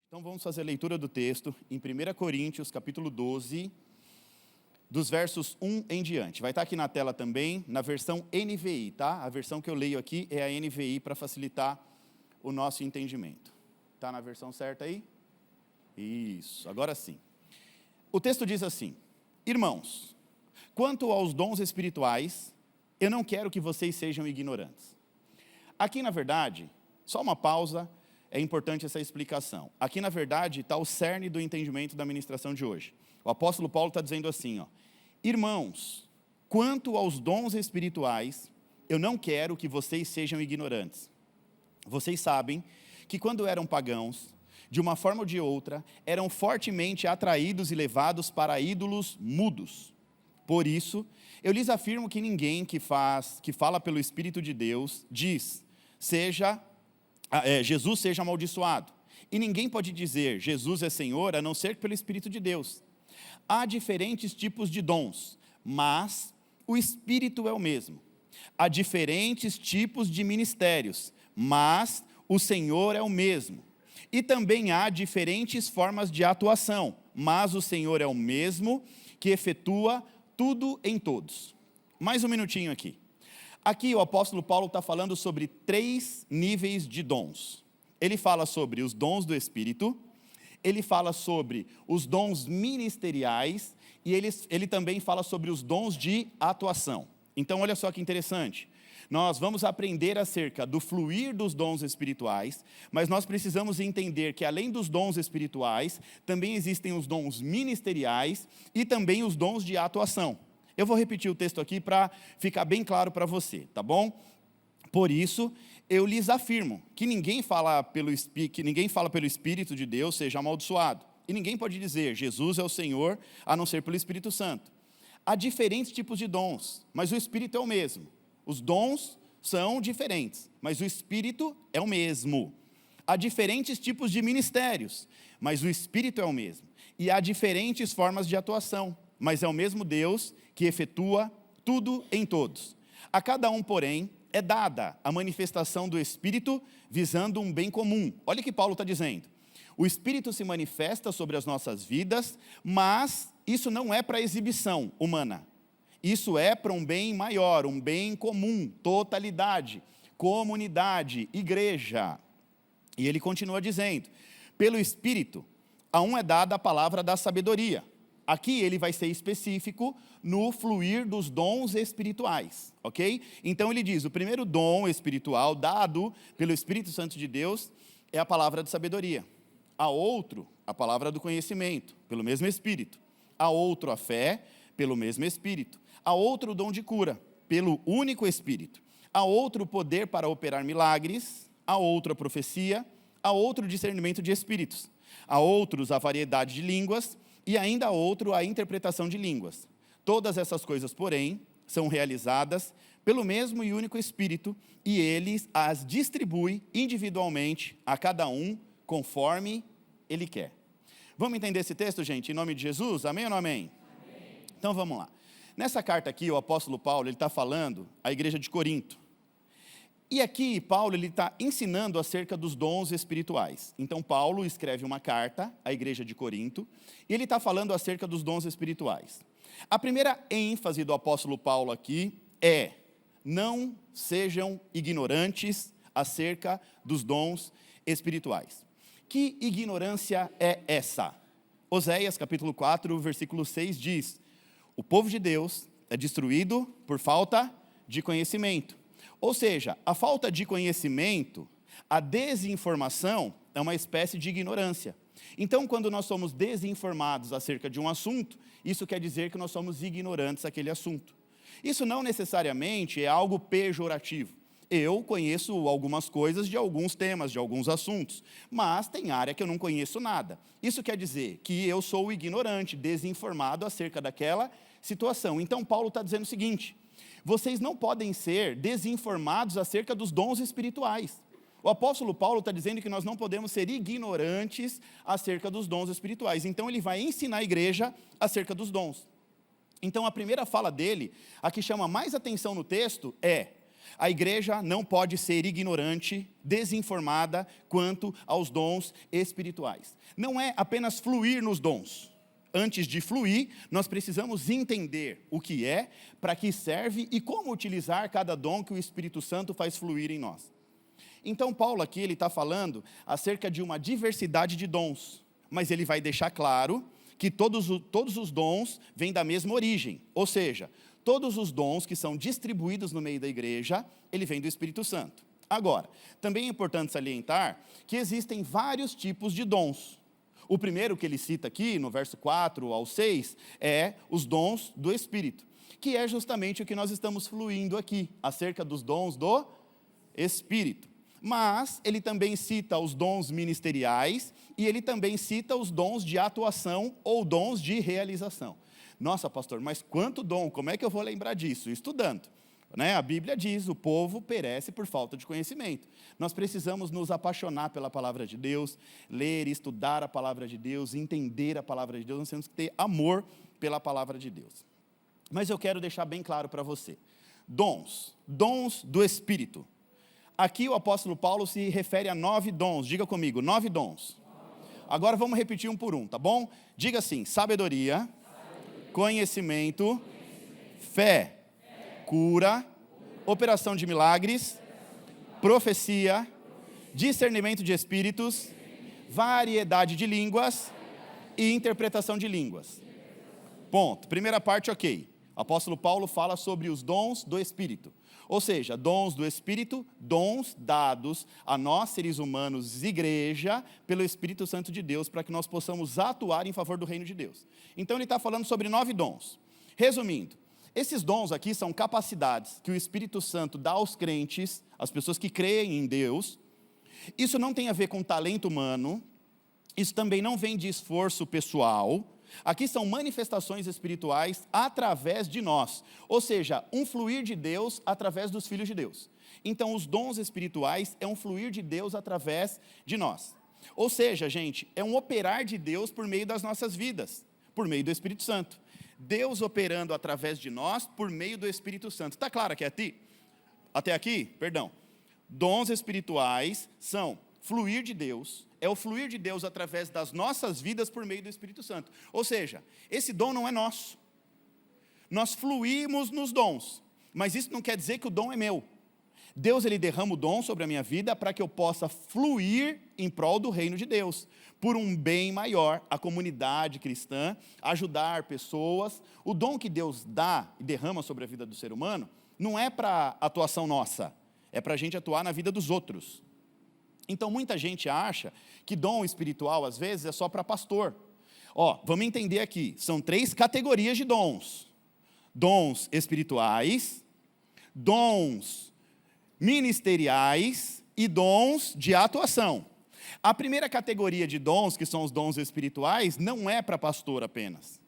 Então vamos fazer a leitura do texto em 1 Coríntios, capítulo 12, dos versos 1 em diante. Vai estar aqui na tela também, na versão NVI, tá? A versão que eu leio aqui é a NVI para facilitar o nosso entendimento. Está na versão certa aí? Isso, agora sim. O texto diz assim: Irmãos, quanto aos dons espirituais, eu não quero que vocês sejam ignorantes. Aqui, na verdade, só uma pausa, é importante essa explicação. Aqui, na verdade, está o cerne do entendimento da ministração de hoje. O apóstolo Paulo está dizendo assim, Irmãos, quanto aos dons espirituais, eu não quero que vocês sejam ignorantes. Vocês sabem que quando eram pagãos, de uma forma ou de outra, eram fortemente atraídos e levados para ídolos mudos. Por isso, eu lhes afirmo que ninguém que fala pelo Espírito de Deus, diz, Jesus seja amaldiçoado. E ninguém pode dizer, Jesus é Senhor, a não ser pelo Espírito de Deus. Há diferentes tipos de dons, mas o Espírito é o mesmo. Há diferentes tipos de ministérios, mas o Senhor é o mesmo. E também há diferentes formas de atuação, mas o Senhor é o mesmo que efetua tudo em todos. Mais um minutinho aqui. Aqui o apóstolo Paulo está falando sobre 3 níveis de dons. Ele fala sobre os dons do Espírito, ele fala sobre os dons ministeriais e ele também fala sobre os dons de atuação. Então olha só que interessante. Nós vamos aprender acerca do fluir dos dons espirituais, mas nós precisamos entender que além dos dons espirituais, também existem os dons ministeriais e também os dons de atuação. Eu vou repetir o texto aqui para ficar bem claro para você, tá bom? Por isso, eu lhes afirmo que ninguém fala pelo Espírito de Deus seja amaldiçoado. E ninguém pode dizer, Jesus é o Senhor, a não ser pelo Espírito Santo. Há diferentes tipos de dons, mas o Espírito é o mesmo. Os dons são diferentes, mas o Espírito é o mesmo. Há diferentes tipos de ministérios, mas o Espírito é o mesmo. E há diferentes formas de atuação, mas é o mesmo Deus que efetua tudo em todos. A cada um, porém, é dada a manifestação do Espírito visando um bem comum. Olha o que Paulo está dizendo. O Espírito se manifesta sobre as nossas vidas, mas isso não é para exibição humana. Isso é para um bem maior, um bem comum, totalidade, comunidade, igreja. E ele continua dizendo, pelo Espírito, a um é dada a palavra da sabedoria. Aqui ele vai ser específico no fluir dos dons espirituais, ok? Então ele diz, o primeiro dom espiritual dado pelo Espírito Santo de Deus é a palavra de sabedoria. Há outro, a palavra do conhecimento, pelo mesmo Espírito. Há outro, a fé, pelo mesmo Espírito. Há outro dom de cura, pelo único Espírito. Há outro poder para operar milagres, há outra profecia, há outro discernimento de espíritos. Há outros a variedade de línguas, e ainda há outro a interpretação de línguas. Todas essas coisas, porém, são realizadas pelo mesmo e único Espírito, e ele as distribui individualmente a cada um, conforme ele quer. Vamos entender esse texto, gente, em nome de Jesus? Amém ou não amém? Amém. Então vamos lá. Nessa carta aqui, o apóstolo Paulo, ele está falando à igreja de Corinto. E aqui, Paulo, ele está ensinando acerca dos dons espirituais. Então, Paulo escreve uma carta à igreja de Corinto, e ele está falando acerca dos dons espirituais. A primeira ênfase do apóstolo Paulo aqui é, não sejam ignorantes acerca dos dons espirituais. Que ignorância é essa? Oséias, capítulo 4, versículo 6 diz, o povo de Deus é destruído por falta de conhecimento. Ou seja, a falta de conhecimento, a desinformação é uma espécie de ignorância. Então, quando nós somos desinformados acerca de um assunto, isso quer dizer que nós somos ignorantes daquele assunto. Isso não necessariamente é algo pejorativo. Eu conheço algumas coisas de alguns temas, de alguns assuntos, mas tem área que eu não conheço nada. Isso quer dizer que eu sou ignorante, desinformado acerca daquela situação. Então, Paulo está dizendo o seguinte, vocês não podem ser desinformados acerca dos dons espirituais. O apóstolo Paulo está dizendo que nós não podemos ser ignorantes acerca dos dons espirituais. Então ele vai ensinar a igreja acerca dos dons. Então a primeira fala dele, a que chama mais atenção no texto é, A igreja não pode ser ignorante, desinformada quanto aos dons espirituais. Não é apenas fluir nos dons. Antes de fluir, nós precisamos entender o que é, para que serve e como utilizar cada dom que o Espírito Santo faz fluir em nós. Então, Paulo aqui ele está falando acerca de uma diversidade de dons, mas ele vai deixar claro que todos os dons vêm da mesma origem, ou seja, todos os dons que são distribuídos no meio da igreja, ele vem do Espírito Santo. Agora, também é importante salientar que existem vários tipos de dons. O primeiro que ele cita aqui, no verso 4 ao 6, é os dons do Espírito, que é justamente o que nós estamos fluindo aqui, acerca dos dons do Espírito. Mas ele também cita os dons ministeriais e ele também cita os dons de atuação ou dons de realização. Nossa, pastor, mas quanto dom, como é que eu vou lembrar disso? Estudando. A Bíblia diz, o povo perece por falta de conhecimento. Nós precisamos nos apaixonar pela palavra de Deus, ler, estudar a palavra de Deus, entender a palavra de Deus, nós temos que ter amor pela palavra de Deus. Mas eu quero deixar bem claro para você, dons do Espírito. Aqui o apóstolo Paulo se refere a 9 dons, diga comigo, 9 dons. Agora vamos repetir um por um, tá bom? Diga assim, sabedoria, conhecimento, fé, cura, operação de milagres, profecia, discernimento de espíritos, variedade de línguas e interpretação de línguas. Ponto. Primeira parte, ok. O apóstolo Paulo fala sobre os dons do Espírito. Ou seja, dons do Espírito, dons dados a nós, seres humanos, igreja, pelo Espírito Santo de Deus, para que nós possamos atuar em favor do reino de Deus. Então ele está falando sobre 9 dons. Resumindo, esses dons aqui são capacidades que o Espírito Santo dá aos crentes, às pessoas que creem em Deus. Isso não tem a ver com talento humano, isso também não vem de esforço pessoal. Aqui são manifestações espirituais através de nós, ou seja, um fluir de Deus através dos filhos de Deus. Então, os dons espirituais é um fluir de Deus através de nós. Ou seja, gente, é um operar de Deus por meio das nossas vidas, por meio do Espírito Santo. Deus operando através de nós por meio do Espírito Santo. Está claro aqui até aqui? Perdão. Dons espirituais são fluir de Deus, é o fluir de Deus através das nossas vidas por meio do Espírito Santo. Ou seja, esse dom não é nosso. Nós fluímos nos dons, mas isso não quer dizer que o dom é meu. Deus ele derrama o dom sobre a minha vida para que eu possa fluir em prol do reino de Deus, por um bem maior, a comunidade cristã, ajudar pessoas. O dom que Deus dá e derrama sobre a vida do ser humano, não é para atuação nossa, é para a gente atuar na vida dos outros. Então, muita gente acha que dom espiritual, às vezes, é só para pastor. Vamos entender aqui, são 3 categorias de dons. Dons espirituais, dons ministeriais e dons de atuação. A primeira categoria de dons, que são os dons espirituais, não é para pastor apenas.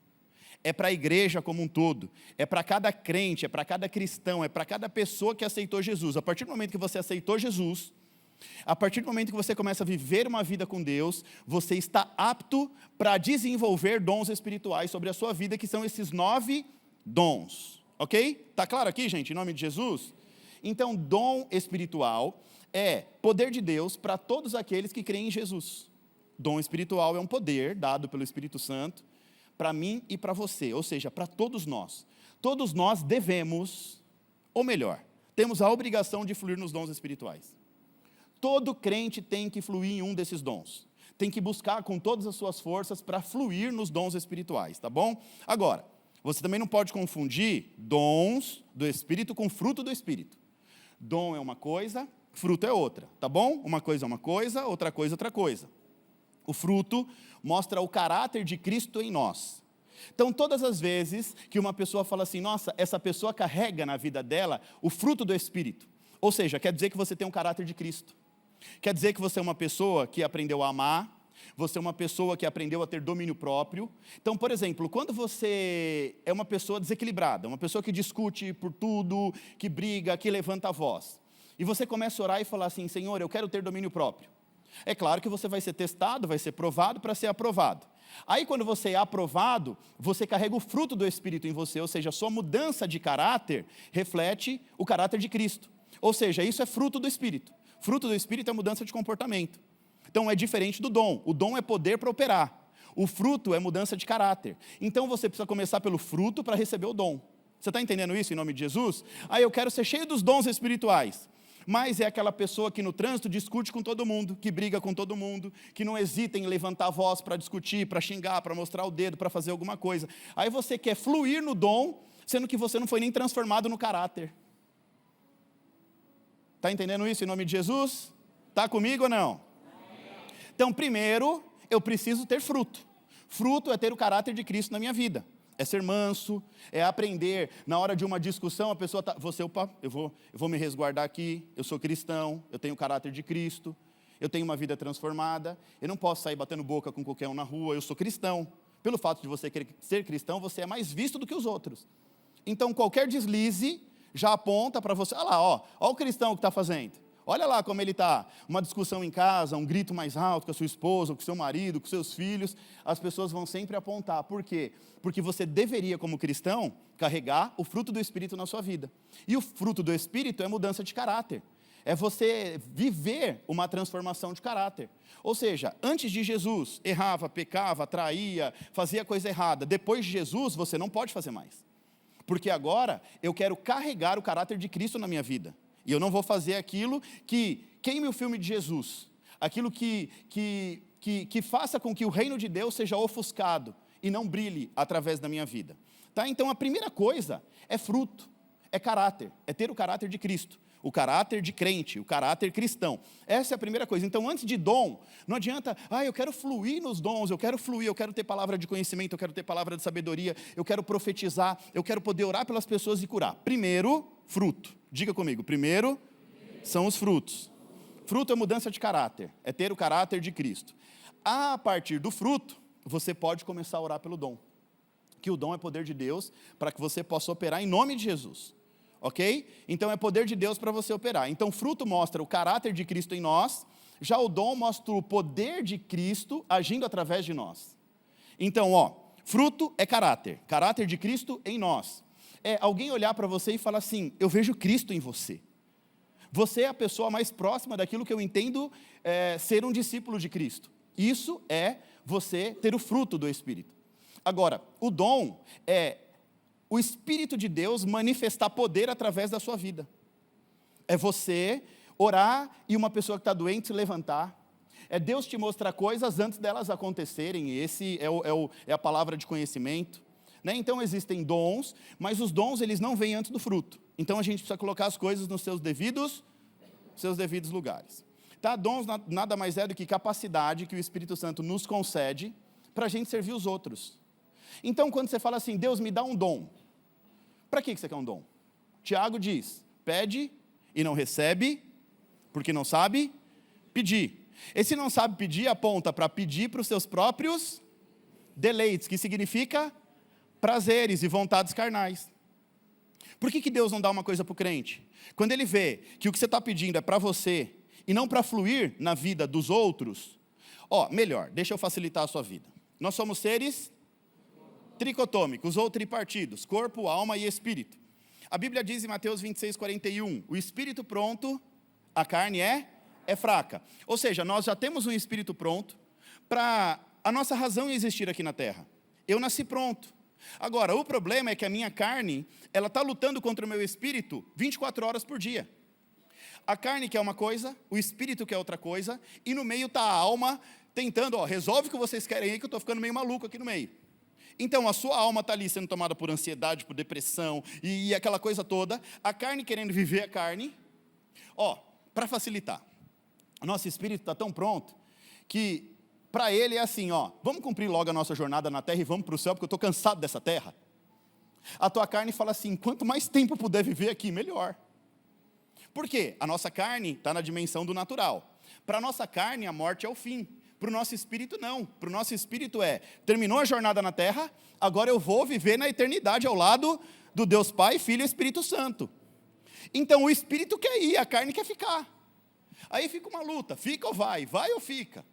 É para a igreja como um todo, é para cada crente, é para cada cristão, é para cada pessoa que aceitou Jesus. A partir do momento que você aceitou Jesus, a partir do momento que você começa a viver uma vida com Deus, você está apto para desenvolver dons espirituais sobre a sua vida, que são esses 9 dons, ok? Está claro aqui, gente, em nome de Jesus? Então, dom espiritual é poder de Deus para todos aqueles que creem em Jesus. Dom espiritual é um poder dado pelo Espírito Santo para mim e para você, ou seja, para todos nós. Todos nós devemos, ou melhor, temos a obrigação de fluir nos dons espirituais. Todo crente tem que fluir em um desses dons. Tem que buscar com todas as suas forças para fluir nos dons espirituais, tá bom? Agora, você também não pode confundir dons do Espírito com fruto do Espírito. Dom é uma coisa, fruto é outra, tá bom? Uma coisa é uma coisa, outra coisa é outra coisa. O fruto mostra o caráter de Cristo em nós. Então, todas as vezes que uma pessoa fala assim, nossa, essa pessoa carrega na vida dela o fruto do Espírito. Ou seja, quer dizer que você tem um caráter de Cristo. Quer dizer que você é uma pessoa que aprendeu a amar, você é uma pessoa que aprendeu a ter domínio próprio. Então, por exemplo, quando você é uma pessoa desequilibrada, uma pessoa que discute por tudo, que briga, que levanta a voz, e você começa a orar e falar assim, Senhor, eu quero ter domínio próprio. É claro que você vai ser testado, vai ser provado para ser aprovado. Aí, quando você é aprovado, você carrega o fruto do Espírito em você, ou seja, a sua mudança de caráter reflete o caráter de Cristo. Ou seja, isso é fruto do Espírito. Fruto do Espírito é mudança de comportamento. Então é diferente do dom. O dom é poder para operar. O fruto é mudança de caráter. Então você precisa começar pelo fruto para receber o dom. Você está entendendo isso em nome de Jesus? Eu quero ser cheio dos dons espirituais. Mas é aquela pessoa que no trânsito discute com todo mundo, que briga com todo mundo, que não hesita em levantar a voz para discutir, para xingar, para mostrar o dedo, para fazer alguma coisa. Aí você quer fluir no dom, sendo que você não foi nem transformado no caráter. Está entendendo isso em nome de Jesus? Está comigo ou não? Então, primeiro, eu preciso ter fruto. Fruto é ter o caráter de Cristo na minha vida. É ser manso, é aprender. Na hora de uma discussão, a pessoa está... eu vou me resguardar aqui, eu sou cristão, eu tenho o caráter de Cristo, eu tenho uma vida transformada, eu não posso sair batendo boca com qualquer um na rua, eu sou cristão. Pelo fato de você querer ser cristão, você é mais visto do que os outros. Então, qualquer deslize já aponta para você. Olha lá, ó o cristão que está fazendo. Olha lá como ele está. Uma discussão em casa, um grito mais alto com a sua esposa, com o seu marido, com seus filhos. As pessoas vão sempre apontar. Por quê? Porque você deveria, como cristão, carregar o fruto do Espírito na sua vida. E o fruto do Espírito é mudança de caráter. É você viver uma transformação de caráter. Ou seja, antes de Jesus, errava, pecava, traía, fazia coisa errada. Depois de Jesus, você não pode fazer mais. Porque agora eu quero carregar o caráter de Cristo na minha vida. E eu não vou fazer aquilo que queime o filme de Jesus. Aquilo que faça com que o reino de Deus seja ofuscado e não brilhe através da minha vida. Tá? Então a primeira coisa é fruto, é caráter, é ter o caráter de Cristo. O caráter de crente, o caráter cristão. Essa é a primeira coisa. Então, antes de dom, não adianta, eu quero fluir nos dons, eu quero fluir, eu quero ter palavra de conhecimento, eu quero ter palavra de sabedoria, eu quero profetizar, eu quero poder orar pelas pessoas e curar. Primeiro, fruto. Diga comigo, primeiro são os frutos. Fruto é mudança de caráter, é ter o caráter de Cristo. A partir do fruto, você pode começar a orar pelo dom. Que o dom é poder de Deus para que você possa operar em nome de Jesus. Ok? Então é poder de Deus para você operar. Então o fruto mostra o caráter de Cristo em nós, já o dom mostra o poder de Cristo agindo através de nós. Então, fruto é caráter, caráter de Cristo em nós. É alguém olhar para você e falar assim, eu vejo Cristo em você. Você é a pessoa mais próxima daquilo que eu entendo ser um discípulo de Cristo. Isso é você ter o fruto do Espírito. Agora, o dom é o Espírito de Deus manifestar poder através da sua vida. É você orar e uma pessoa que está doente se levantar. É Deus te mostrar coisas antes delas acontecerem. Esse é a palavra de conhecimento. Né? Então existem dons, mas os dons eles não vêm antes do fruto. Então a gente precisa colocar as coisas nos seus devidos lugares. Tá? Dons nada mais é do que capacidade que o Espírito Santo nos concede para a gente servir os outros. Então quando você fala assim, Deus me dá um dom, para que você quer um dom? Tiago diz, pede e não recebe, porque não sabe pedir. Esse não sabe pedir aponta para pedir para os seus próprios deleites, que significa prazeres e vontades carnais. Por que Deus não dá uma coisa para o crente? Quando ele vê que o que você está pedindo é para você e não para fluir na vida dos outros, melhor, deixa eu facilitar a sua vida. Nós somos seres tricotômicos ou tripartidos, corpo, alma e espírito. A Bíblia diz em Mateus 26:41, o espírito pronto, a carne é fraca. Ou seja, nós já temos um espírito pronto para a nossa razão em existir aqui na terra. Eu nasci pronto. Agora, o problema é que a minha carne, ela está lutando contra o meu espírito 24 horas por dia. A carne quer uma coisa, o espírito quer outra coisa, e no meio está a alma tentando, resolve o que vocês querem aí, que eu estou ficando meio maluco aqui no meio. Então, a sua alma está ali sendo tomada por ansiedade, por depressão, e aquela coisa toda, a carne querendo viver a carne. Para facilitar, o nosso espírito está tão pronto, que para ele é assim, vamos cumprir logo a nossa jornada na terra e vamos para o céu, porque eu estou cansado dessa terra. A tua carne fala assim, quanto mais tempo eu puder viver aqui, melhor. Por quê? A nossa carne está na dimensão do natural. Para a nossa carne, a morte é o fim. Para o nosso espírito, não. Para o nosso espírito terminou a jornada na terra, agora eu vou viver na eternidade ao lado do Deus Pai, Filho e Espírito Santo. Então o espírito quer ir, a carne quer ficar. Aí fica uma luta, fica ou vai ou fica.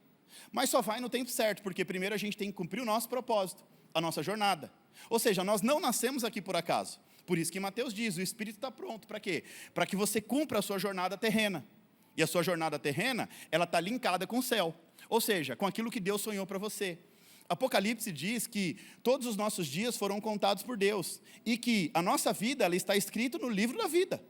Mas só vai no tempo certo, porque primeiro a gente tem que cumprir o nosso propósito, a nossa jornada. Ou seja, nós não nascemos aqui por acaso. Por isso que Mateus diz, o Espírito está pronto, para quê? Para que você cumpra a sua jornada terrena. E a sua jornada terrena, ela está linkada com o céu. Ou seja, com aquilo que Deus sonhou para você. Apocalipse diz que todos os nossos dias foram contados por Deus. E que a nossa vida, ela está escrita no livro da vida.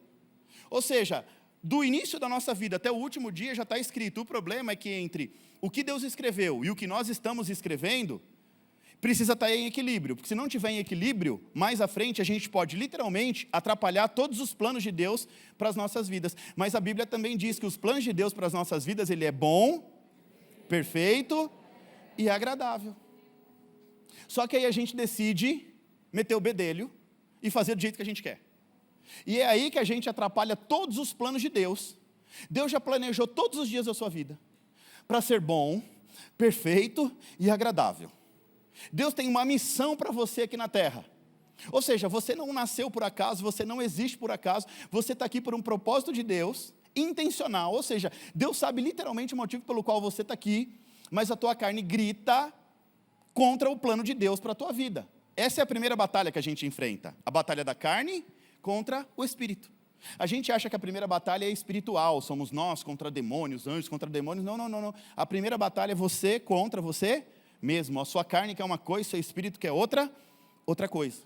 Ou seja, do início da nossa vida até o último dia já está escrito. O problema é que entre o que Deus escreveu e o que nós estamos escrevendo, precisa estar em equilíbrio. Porque se não tiver em equilíbrio, mais à frente a gente pode literalmente atrapalhar todos os planos de Deus para as nossas vidas. Mas a Bíblia também diz que os planos de Deus para as nossas vidas, ele é bom, perfeito e agradável. Só que aí a gente decide meter o bedelho e fazer do jeito que a gente quer. E é aí que a gente atrapalha todos os planos de Deus. Deus já planejou todos os dias da sua vida para ser bom, perfeito e agradável. Deus tem uma missão para você aqui na terra. Ou seja, você não nasceu por acaso, você não existe por acaso, você está aqui por um propósito de Deus, intencional. Ou seja, Deus sabe literalmente o motivo pelo qual você está aqui, mas a tua carne grita contra o plano de Deus para a tua vida. Essa é a primeira batalha que a gente enfrenta. A batalha da carne contra o espírito. A gente acha que a primeira batalha é espiritual, somos nós contra demônios, anjos contra demônios. Não. A primeira batalha é você contra você mesmo. A sua carne quer uma coisa, seu espírito quer outra coisa.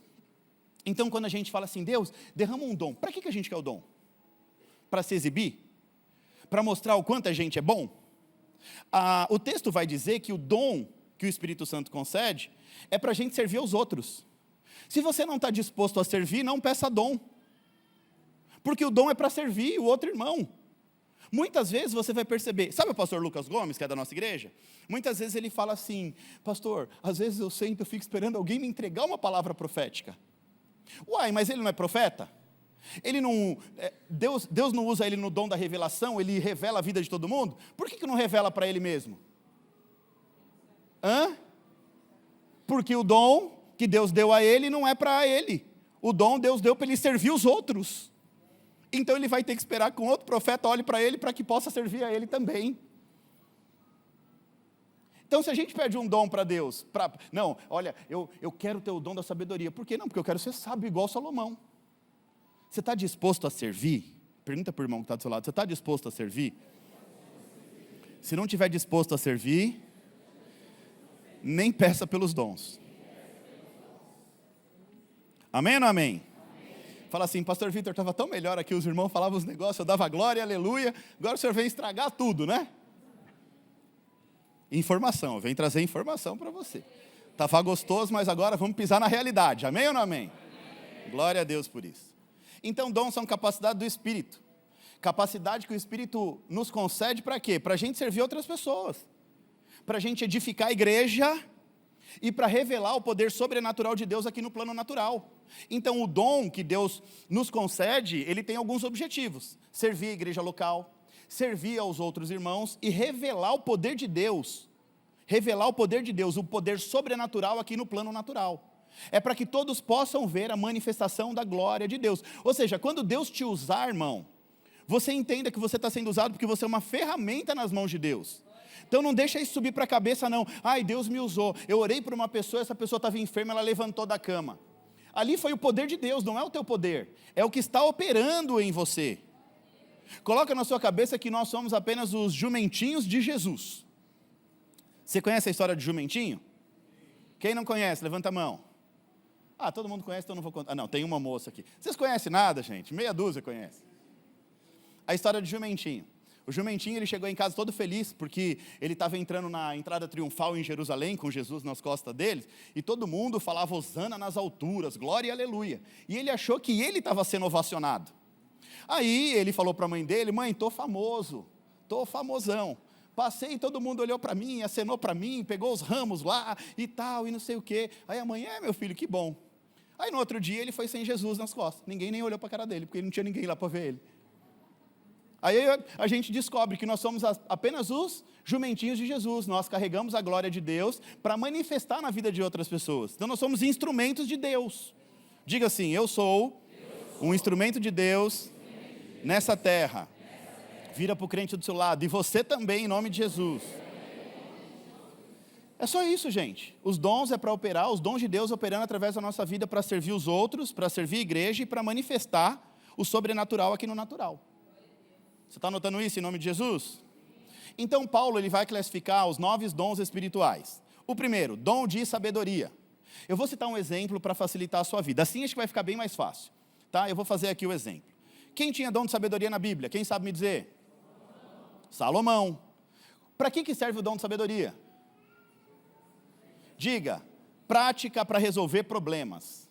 Então, quando a gente fala assim, Deus, derrama um dom. Para que a gente quer o dom? Para se exibir? Para mostrar o quanto a gente é bom? O texto vai dizer que o dom que o Espírito Santo concede é para a gente servir aos outros. Se você não está disposto a servir, não peça dom. Porque o dom é para servir o outro irmão. Muitas vezes você vai perceber, sabe o pastor Lucas Gomes, que é da nossa igreja? Muitas vezes ele fala assim, pastor, às vezes eu fico esperando alguém me entregar uma palavra profética. Uai, mas ele não é profeta? Ele não, Deus não usa ele no dom da revelação, ele revela a vida de todo mundo? Por que não revela para ele mesmo? Porque o dom que Deus deu a ele não é para ele. O dom Deus deu para ele servir os outros. Então ele vai ter que esperar que um outro profeta olhe para ele para que possa servir a ele também. Então se a gente pede um dom para Deus, não, olha, eu quero ter o dom da sabedoria. Por que não? Porque eu quero ser sábio igual Salomão. Você está disposto a servir? Pergunta para o irmão que está do seu lado, você está disposto a servir? Se não estiver disposto a servir, nem peça pelos dons. Amém ou não amém? Fala assim, pastor Vitor, estava tão melhor aqui, os irmãos falavam os negócios, eu dava glória, aleluia, agora o senhor vem estragar tudo, né? Informação, vem trazer informação para você. Estava gostoso, mas agora vamos pisar na realidade, amém ou não amém? Glória a Deus por isso. Então, dons são capacidade do Espírito. Capacidade que o Espírito nos concede para quê? Para a gente servir outras pessoas. Para a gente edificar a igreja e para revelar o poder sobrenatural de Deus aqui no plano natural. Então, o dom que Deus nos concede, ele tem alguns objetivos. Servir a igreja local, servir aos outros irmãos e revelar o poder de Deus. Revelar o poder de Deus, o poder sobrenatural aqui no plano natural. É para que todos possam ver a manifestação da glória de Deus. Ou seja, quando Deus te usar, irmão, você entenda que você está sendo usado porque você é uma ferramenta nas mãos de Deus. Então não deixa isso subir para a cabeça não. Ai, Deus me usou. Eu orei por uma pessoa, essa pessoa estava enferma, ela levantou da cama. Ali foi o poder de Deus, não é o teu poder. É o que está operando em você. Coloca na sua cabeça que nós somos apenas os jumentinhos de Jesus. Você conhece a história de jumentinho? Quem não conhece, levanta a mão. Todo mundo conhece, então não vou contar. Não, tem uma moça aqui. Vocês conhecem nada, gente? Meia dúzia conhece. A história de jumentinho. O jumentinho, ele chegou em casa todo feliz, porque ele estava entrando na entrada triunfal em Jerusalém, com Jesus nas costas deles, e todo mundo falava hosana nas alturas, glória e aleluia. E ele achou que ele estava sendo ovacionado. Aí ele falou para a mãe dele, mãe, estou famoso, estou famosão. Passei, todo mundo olhou para mim, acenou para mim, pegou os ramos lá e tal, e não sei o quê. Aí a mãe, meu filho, que bom. Aí no outro dia ele foi sem Jesus nas costas, ninguém nem olhou para a cara dele, porque não tinha ninguém lá para ver ele. Aí a gente descobre que nós somos apenas os jumentinhos de Jesus. Nós carregamos a glória de Deus para manifestar na vida de outras pessoas. Então nós somos instrumentos de Deus. Diga assim, eu sou um instrumento de Deus nessa terra. Vira para o crente do seu lado. E você também, em nome de Jesus. É só isso, gente. Os dons é para operar, os dons de Deus operando através da nossa vida para servir os outros, para servir a igreja e para manifestar o sobrenatural aqui no natural. Você está notando isso em nome de Jesus? Então Paulo ele vai classificar os 9 dons espirituais. O primeiro, dom de sabedoria. Eu vou citar um exemplo para facilitar a sua vida. Assim acho que vai ficar bem mais fácil. Tá? Eu vou fazer aqui o exemplo. Quem tinha dom de sabedoria na Bíblia? Quem sabe me dizer? Salomão. Para que serve o dom de sabedoria? Diga, prática para resolver problemas.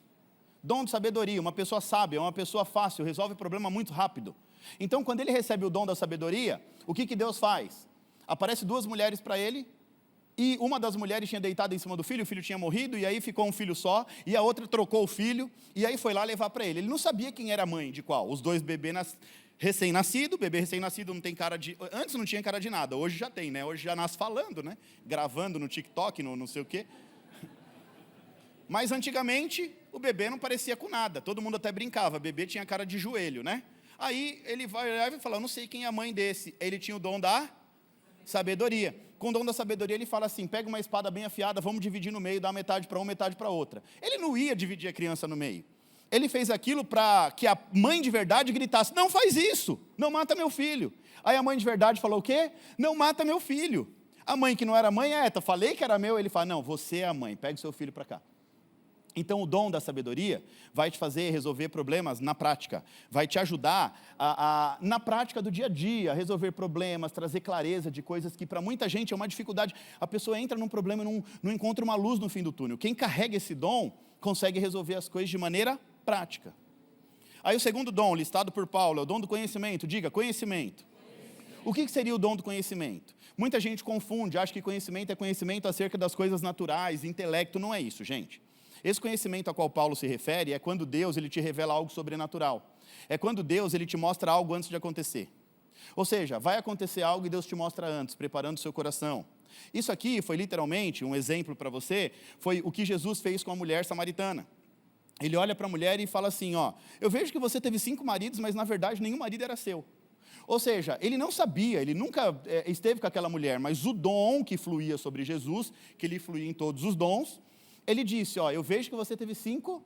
Dom de sabedoria, uma pessoa sábia, uma pessoa fácil, resolve problema muito rápido. Então, quando ele recebe o dom da sabedoria, o que Deus faz? Aparece 2 mulheres para ele, e uma das mulheres tinha deitado em cima do filho, o filho tinha morrido, e aí ficou um filho só, e a outra trocou o filho, e aí foi lá levar para ele. Ele não sabia quem era a mãe de qual, os 2 bebês recém-nascido, bebê recém-nascido não tem cara de... Antes não tinha cara de nada, hoje já tem, né? Hoje já nasce falando, né? Gravando no TikTok, no não sei o quê. Mas antigamente, o bebê não parecia com nada, todo mundo até brincava, bebê tinha cara de joelho, né? Aí ele vai falar, eu não sei quem é a mãe desse. Ele tinha o dom da sabedoria. Com o dom da sabedoria ele fala assim, pega uma espada bem afiada, vamos dividir no meio, dá metade para uma, metade para outra. Ele não ia dividir a criança no meio. Ele fez aquilo para que a mãe de verdade gritasse, não faz isso, não mata meu filho. Aí a mãe de verdade falou o quê? Não mata meu filho. A mãe que não era mãe, falei que era meu, ele fala, não, você é a mãe, pega o seu filho para cá. Então o dom da sabedoria vai te fazer resolver problemas na prática, vai te ajudar na prática do dia a dia, a resolver problemas, trazer clareza de coisas que para muita gente é uma dificuldade. A pessoa entra num problema e não encontra uma luz no fim do túnel. Quem carrega esse dom consegue resolver as coisas de maneira prática. Aí o segundo dom, listado por Paulo, é o dom do conhecimento. Diga, conhecimento. O que seria o dom do conhecimento? Muita gente confunde, acha que conhecimento é conhecimento acerca das coisas naturais, intelecto, não é isso, gente. Esse conhecimento a qual Paulo se refere é quando Deus ele te revela algo sobrenatural. É quando Deus ele te mostra algo antes de acontecer. Ou seja, vai acontecer algo e Deus te mostra antes, preparando o seu coração. Isso aqui foi literalmente um exemplo para você, foi o que Jesus fez com a mulher samaritana. Ele olha para a mulher e fala assim, eu vejo que você teve 5 maridos, mas na verdade nenhum marido era seu. Ou seja, ele não sabia, ele nunca esteve com aquela mulher, mas o dom que fluía sobre Jesus, que ele fluía em todos os dons, ele disse, eu vejo que você teve 5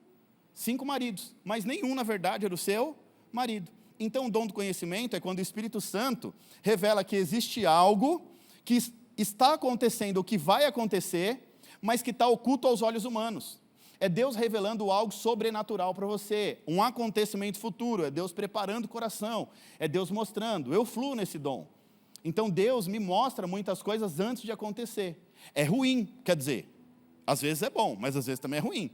maridos, mas nenhum, na verdade, era o seu marido. Então, o dom do conhecimento é quando o Espírito Santo revela que existe algo que está acontecendo, ou que vai acontecer, mas que está oculto aos olhos humanos. É Deus revelando algo sobrenatural para você, um acontecimento futuro, é Deus preparando o coração, é Deus mostrando, eu fluo nesse dom. Então, Deus me mostra muitas coisas antes de acontecer. É ruim, quer dizer, às vezes é bom, mas às vezes também é ruim.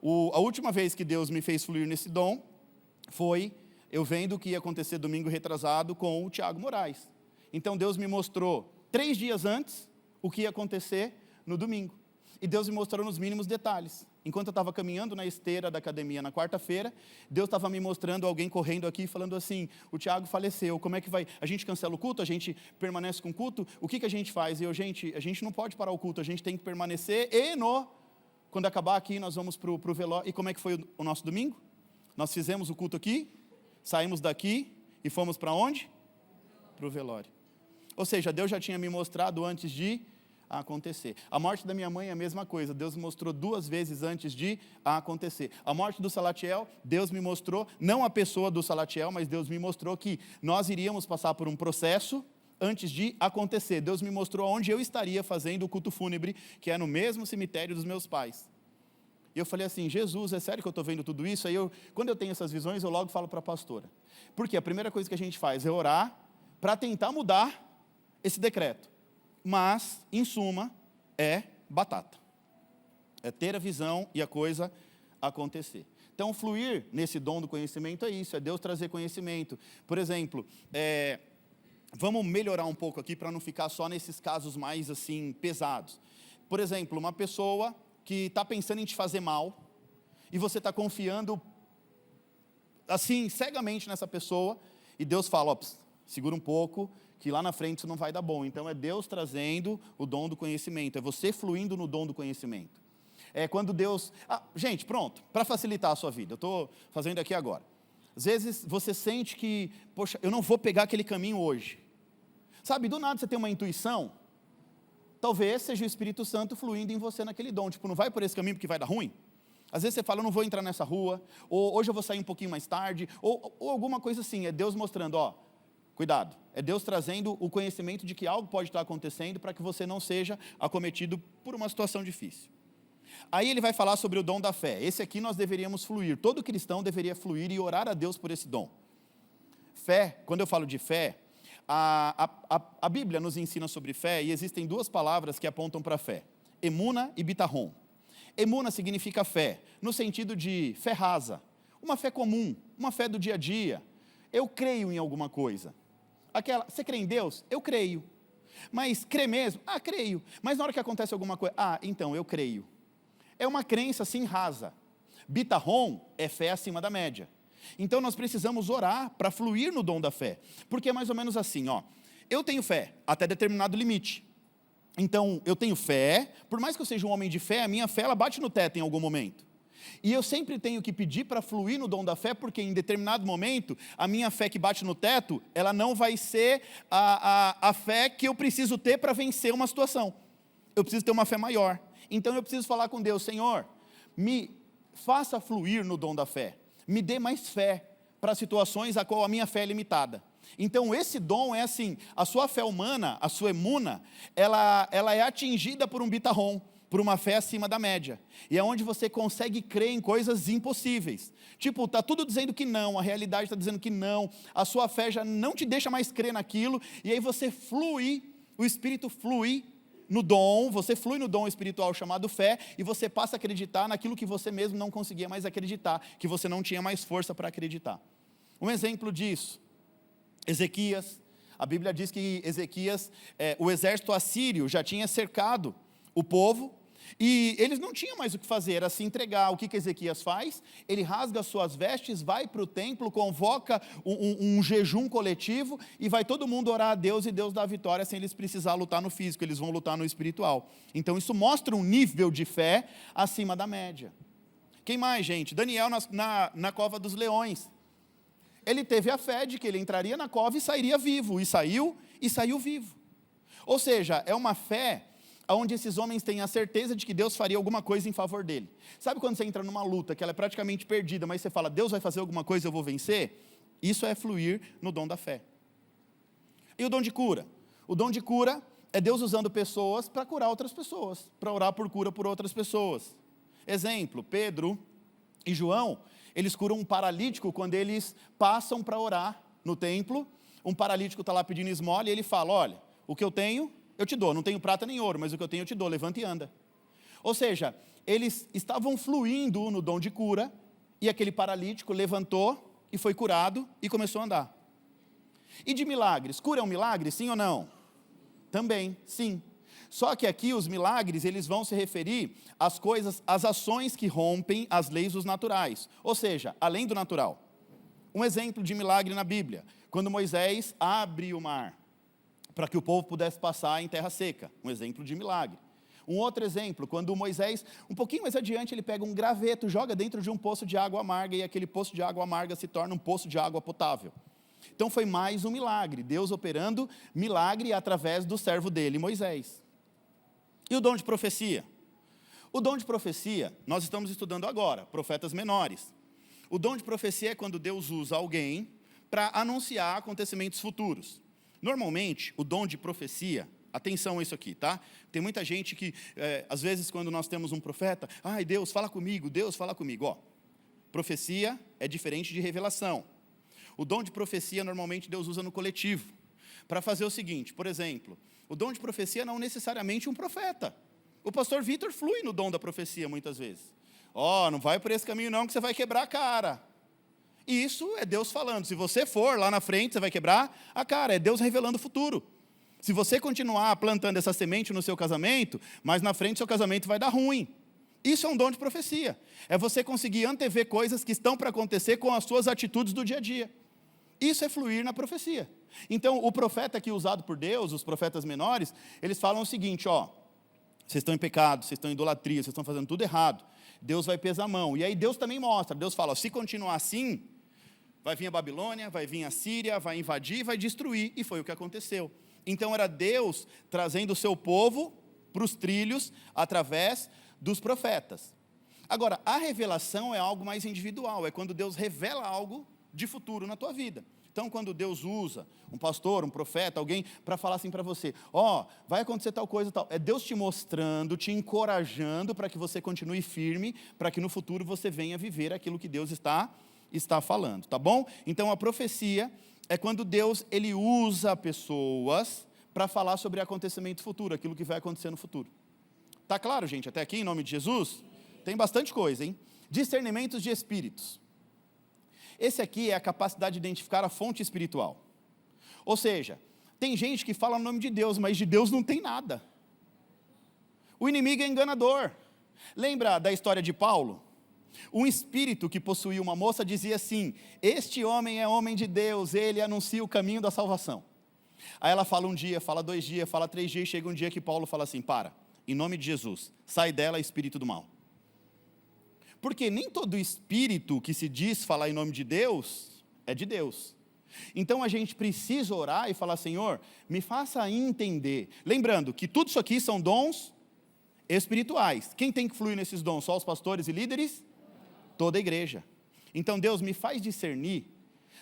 A última vez que Deus me fez fluir nesse dom foi eu vendo o que ia acontecer domingo retrasado com o Tiago Moraes. Então Deus me mostrou 3 dias antes o que ia acontecer no domingo. E Deus me mostrou nos mínimos detalhes. Enquanto eu estava caminhando na esteira da academia na quarta-feira, Deus estava me mostrando alguém correndo aqui, falando assim, o Tiago faleceu, como é que vai? A gente cancela o culto? A gente permanece com o culto? O que a gente faz? E eu, gente, a gente não pode parar o culto, a gente tem que permanecer quando acabar aqui, nós vamos para o velório. E como é que foi o nosso domingo? Nós fizemos o culto aqui, saímos daqui e fomos para onde? Para o velório. Ou seja, Deus já tinha me mostrado antes de acontecer. A morte da minha mãe é a mesma coisa, Deus me mostrou 2 vezes antes de acontecer. A morte do Salatiel, Deus me mostrou, não a pessoa do Salatiel, mas Deus me mostrou que nós iríamos passar por um processo antes de acontecer. Deus me mostrou onde eu estaria fazendo o culto fúnebre, que é no mesmo cemitério dos meus pais. E eu falei assim, Jesus, é sério que eu estou vendo tudo isso? Aí quando eu tenho essas visões, eu logo falo para a pastora. Porque a primeira coisa que a gente faz é orar para tentar mudar esse decreto. Mas, em suma, é batata. É ter a visão e a coisa acontecer. Então, fluir nesse dom do conhecimento é isso, é Deus trazer conhecimento. Por exemplo, vamos melhorar um pouco aqui para não ficar só nesses casos mais assim pesados. Por exemplo, uma pessoa que está pensando em te fazer mal e você está confiando assim cegamente nessa pessoa e Deus fala, segura um pouco, que lá na frente isso não vai dar bom. Então é Deus trazendo o dom do conhecimento, é você fluindo no dom do conhecimento. É quando Deus... gente, pronto, para facilitar a sua vida, eu estou fazendo aqui agora. Às vezes você sente que, poxa, eu não vou pegar aquele caminho hoje. Sabe, do nada você tem uma intuição, talvez seja o Espírito Santo fluindo em você naquele dom. Tipo, não vai por esse caminho porque vai dar ruim? Às vezes você fala, eu não vou entrar nessa rua, ou hoje eu vou sair um pouquinho mais tarde, ou alguma coisa assim. É Deus mostrando, ó, cuidado. É Deus trazendo o conhecimento de que algo pode estar acontecendo para que você não seja acometido por uma situação difícil. Aí ele vai falar sobre o dom da fé. Esse aqui nós deveríamos fluir. Todo cristão deveria fluir e orar a Deus por esse dom. Fé, quando eu falo de fé, a Bíblia nos ensina sobre fé e existem duas palavras que apontam para a fé. Emuna e bitahon. Emuna significa fé, no sentido de fé rasa. Uma fé comum, uma fé do dia a dia. Eu creio em alguma coisa. Você crê em Deus? Eu creio. Mas crê mesmo? Creio. Mas na hora que acontece alguma coisa, então eu creio. É uma crença assim rasa. Bitahon é fé acima da média. Então nós precisamos orar para fluir no dom da fé. Porque é mais ou menos assim, ó. Eu tenho fé até determinado limite. Então eu tenho fé, por mais que eu seja um homem de fé, a minha fé ela bate no teto em algum momento. E eu sempre tenho que pedir para fluir no dom da fé, porque em determinado momento, a minha fé que bate no teto, ela não vai ser a fé que eu preciso ter para vencer uma situação. Eu preciso ter uma fé maior. Então eu preciso falar com Deus, Senhor, me faça fluir no dom da fé. Me dê mais fé para situações a qual a minha fé é limitada. Então esse dom é assim, a sua fé humana, a sua emuna, ela é atingida por um bitahon, por uma fé acima da média. E é onde você consegue crer em coisas impossíveis. Tipo, está tudo dizendo que não, a realidade está dizendo que não, a sua fé já não te deixa mais crer naquilo, e aí você flui, o Espírito flui no dom, você flui no dom espiritual chamado fé, e você passa a acreditar naquilo que você mesmo não conseguia mais acreditar, que você não tinha mais força para acreditar. Um exemplo disso, Ezequias, a Bíblia diz que Ezequias, o exército assírio já tinha cercado o povo, e eles não tinham mais o que fazer, era se entregar. O que Ezequias faz? Ele rasga as suas vestes, vai para o templo, convoca um jejum coletivo, e vai todo mundo orar a Deus, e Deus dá a vitória sem eles precisar lutar no físico, eles vão lutar no espiritual. Então isso mostra um nível de fé acima da média. Quem mais, gente? Daniel na cova dos leões. Ele teve a fé de que ele entraria na cova e sairia vivo, e saiu vivo. Ou seja, é uma fé onde esses homens têm a certeza de que Deus faria alguma coisa em favor dele. Sabe quando você entra numa luta, que ela é praticamente perdida, mas você fala, Deus vai fazer alguma coisa, eu vou vencer? Isso é fluir no dom da fé. E o dom de cura? O dom de cura é Deus usando pessoas para curar outras pessoas, para orar por cura por outras pessoas. Exemplo, Pedro e João, eles curam um paralítico quando eles passam para orar no templo. Um paralítico está lá pedindo esmola e ele fala, olha, o que eu tenho, eu te dou, não tenho prata nem ouro, mas o que eu tenho eu te dou, levanta e anda. Ou seja, eles estavam fluindo no dom de cura, e aquele paralítico levantou e foi curado e começou a andar. E de milagres, cura é um milagre, sim ou não? Também, sim. Só que aqui os milagres, eles vão se referir às coisas, às ações que rompem as leis dos naturais, ou seja, além do natural. Um exemplo de milagre na Bíblia, quando Moisés abre o mar, para que o povo pudesse passar em terra seca, um exemplo de milagre. Um outro exemplo, quando Moisés, um pouquinho mais adiante, ele pega um graveto, joga dentro de um poço de água amarga, e aquele poço de água amarga se torna um poço de água potável. Então foi mais um milagre, Deus operando milagre através do servo dele, Moisés. E o dom de profecia? O dom de profecia, nós estamos estudando agora, profetas menores. O dom de profecia é quando Deus usa alguém para anunciar acontecimentos futuros. Normalmente, o dom de profecia, atenção a isso aqui, tá? Tem muita gente que, às vezes, quando nós temos um profeta, Deus fala comigo, Deus fala comigo. Ó, profecia é diferente de revelação. O dom de profecia, normalmente, Deus usa no coletivo, para fazer o seguinte, por exemplo, o dom de profecia não necessariamente um profeta. O pastor Vitor flui no dom da profecia, muitas vezes. Não vai por esse caminho não, que você vai quebrar a cara. E isso é Deus falando, se você for lá na frente, você vai quebrar a cara, é Deus revelando o futuro. Se você continuar plantando essa semente no seu casamento, mais na frente seu casamento vai dar ruim. Isso é um dom de profecia, é você conseguir antever coisas que estão para acontecer com as suas atitudes do dia a dia. Isso é fluir na profecia. Então, o profeta aqui usado por Deus, os profetas menores, eles falam o seguinte, vocês estão em pecado, vocês estão em idolatria, vocês estão fazendo tudo errado, Deus vai pesar a mão. E aí Deus também mostra, Deus fala, se continuar assim, vai vir a Babilônia, vai vir a Síria, vai invadir, vai destruir. E foi o que aconteceu. Então era Deus trazendo o seu povo para os trilhos através dos profetas. Agora, a revelação é algo mais individual, é quando Deus revela algo de futuro na tua vida. Então, quando Deus usa um pastor, um profeta, alguém para falar assim para você, vai acontecer tal coisa, tal. É Deus te mostrando, te encorajando para que você continue firme, para que no futuro você venha viver aquilo que Deus está falando, tá bom? Então, a profecia é quando Deus ele usa pessoas para falar sobre acontecimento futuro, aquilo que vai acontecer no futuro. Tá claro, gente, até aqui, em nome de Jesus? Tem bastante coisa, hein? Discernimentos de espíritos. Esse aqui é a capacidade de identificar a fonte espiritual. Ou seja, tem gente que fala no nome de Deus, mas de Deus não tem nada. O inimigo é enganador. Lembra da história de Paulo? Um espírito que possuía uma moça dizia assim, este homem é homem de Deus, ele anuncia o caminho da salvação. Aí ela fala um dia, fala 2 dias, fala 3 dias, chega um dia que Paulo fala assim, em nome de Jesus, sai dela, espírito do mal. Porque nem todo espírito que se diz falar em nome de Deus, é de Deus. Então a gente precisa orar e falar, Senhor, me faça entender. Lembrando que tudo isso aqui são dons espirituais. Quem tem que fluir nesses dons? Só os pastores e líderes? Toda a igreja. Então Deus me faz discernir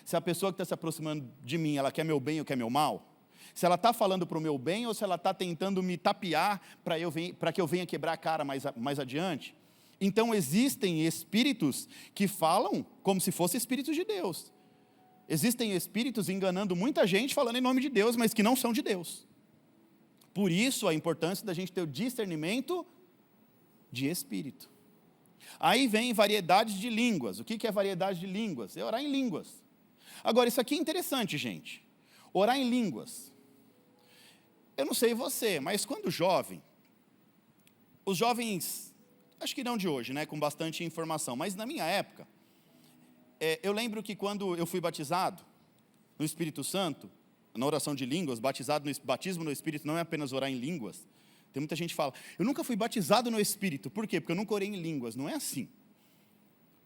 se a pessoa que está se aproximando de mim, ela quer meu bem ou quer meu mal. Se ela está falando para o meu bem ou se ela está tentando me tapear para que eu venha quebrar a cara mais adiante. Então existem espíritos que falam como se fossem espíritos de Deus. Existem espíritos enganando muita gente falando em nome de Deus, mas que não são de Deus. Por isso a importância da gente ter o discernimento de espírito. Aí vem variedades de línguas. O que é variedade de línguas? É orar em línguas. Agora isso aqui é interessante, gente. Orar em línguas. Eu não sei você, mas quando jovem, os jovens, acho que não de hoje, né, com bastante informação, mas na minha época, eu lembro que quando eu fui batizado no Espírito Santo, na oração de línguas, batismo no Espírito não é apenas orar em línguas. Tem muita gente que fala, eu nunca fui batizado no Espírito. Por quê? Porque eu nunca orei em línguas. Não é assim.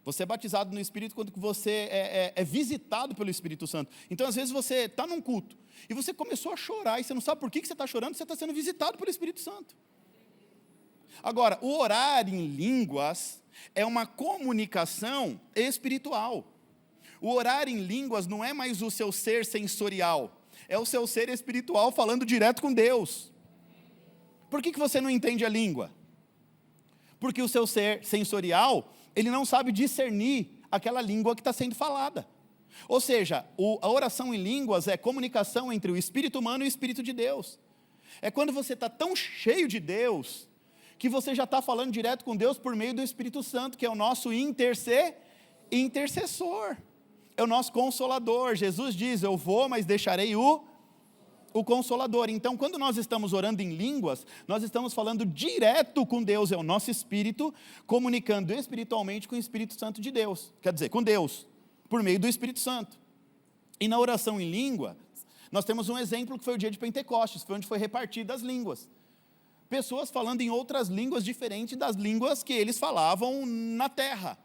Você é batizado no Espírito quando você é visitado pelo Espírito Santo. Então, às vezes, você está num culto e você começou a chorar e você não sabe por que você está chorando, você está sendo visitado pelo Espírito Santo. Agora, o orar em línguas é uma comunicação espiritual. O orar em línguas não é mais o seu ser sensorial, é o seu ser espiritual falando direto com Deus. Por que você não entende a língua? Porque o seu ser sensorial, ele não sabe discernir aquela língua que está sendo falada. Ou seja, a oração em línguas é comunicação entre o espírito humano e o espírito de Deus. É quando você está tão cheio de Deus, que você já está falando direto com Deus por meio do Espírito Santo, que é o nosso intercessor, é o nosso consolador. Jesus diz, eu vou, mas deixarei o Consolador. Então, quando nós estamos orando em línguas, nós estamos falando direto com Deus, é o nosso espírito, comunicando espiritualmente com o Espírito Santo de Deus, quer dizer, com Deus, por meio do Espírito Santo. E na oração em língua, nós temos um exemplo que foi o dia de Pentecostes, foi onde foi repartida as línguas. Pessoas falando em outras línguas diferentes das línguas que eles falavam na terra.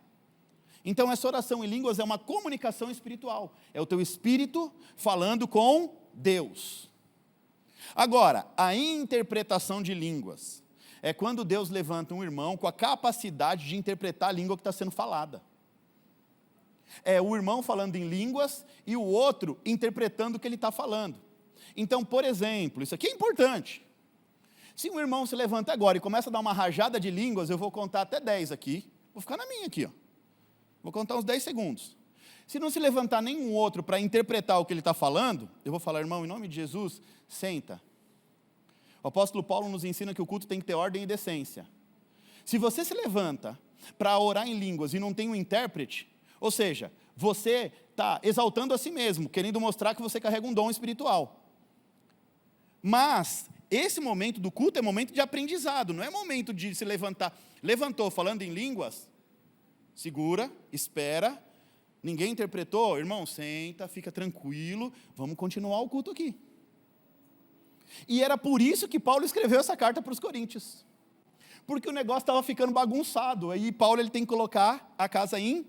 Então essa oração em línguas é uma comunicação espiritual. É o teu espírito falando com Deus. Agora, a interpretação de línguas é quando Deus levanta um irmão com a capacidade de interpretar a língua que está sendo falada. É o irmão falando em línguas e o outro interpretando o que ele está falando. Então, por exemplo, isso aqui é importante. Se um irmão se levanta agora e começa a dar uma rajada de línguas, eu vou contar até 10 aqui. Vou ficar na minha aqui, ó. Vou contar uns 10 segundos. Se não se levantar nenhum outro para interpretar o que ele está falando, eu vou falar, irmão, em nome de Jesus, senta. O apóstolo Paulo nos ensina que o culto tem que ter ordem e decência. Se você se levanta para orar em línguas e não tem um intérprete, ou seja, você está exaltando a si mesmo, querendo mostrar que você carrega um dom espiritual. Mas esse momento do culto é momento de aprendizado, não é momento de se levantar. Levantou falando em línguas, segura, espera, ninguém interpretou, irmão, senta, fica tranquilo, vamos continuar o culto aqui. E era por isso que Paulo escreveu essa carta para os coríntios, porque o negócio estava ficando bagunçado, aí Paulo ele tem que colocar a casa em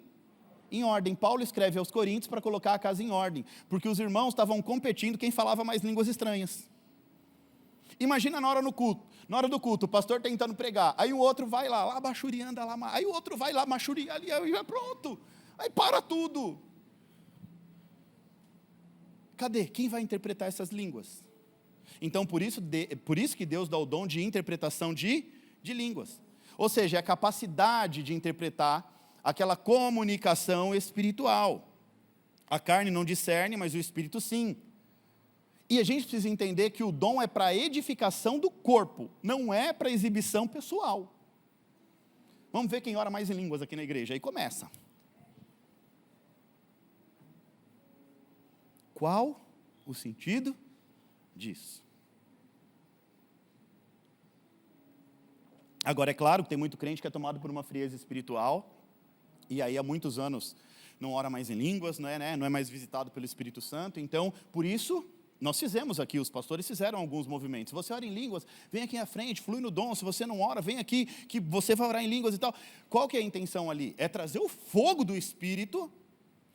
ordem. Paulo escreve aos coríntios para colocar a casa em ordem, porque os irmãos estavam competindo quem falava mais línguas estranhas. Imagina na hora do culto, o pastor tentando pregar, aí o outro vai lá baixuriando, aí o outro vai lá, machuria ali, aí pronto, aí para tudo. Cadê? Quem vai interpretar essas línguas? Então, por isso que Deus dá o dom de interpretação de línguas. Ou seja, é a capacidade de interpretar aquela comunicação espiritual. A carne não discerne, mas o espírito sim. E a gente precisa entender que o dom é para edificação do corpo, não é para exibição pessoal. Vamos ver quem ora mais em línguas aqui na igreja. Aí começa. Qual o sentido disso? Agora, é claro que tem muito crente que é tomado por uma frieza espiritual, e aí há muitos anos não ora mais em línguas, não é mais visitado pelo Espírito Santo. Então, por isso, nós fizemos aqui, os pastores fizeram alguns movimentos. Se você ora em línguas, vem aqui à frente, flui no dom. Se você não ora, vem aqui, que você vai orar em línguas e tal. Qual que é a intenção ali? É trazer o fogo do Espírito,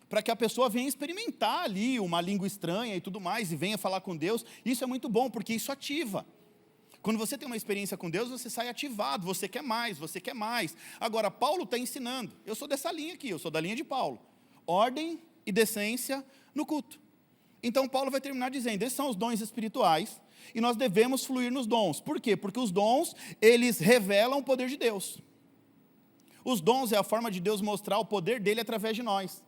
para que a pessoa venha experimentar ali uma língua estranha e tudo mais, e venha falar com Deus. Isso é muito bom, porque isso ativa. Quando você tem uma experiência com Deus, você sai ativado, você quer mais, você quer mais. Agora, Paulo está ensinando, eu sou dessa linha aqui, eu sou da linha de Paulo. Ordem e decência no culto. Então, Paulo vai terminar dizendo, esses são os dons espirituais, e nós devemos fluir nos dons. Por quê? Porque os dons, eles revelam o poder de Deus. Os dons é a forma de Deus mostrar o poder dele através de nós.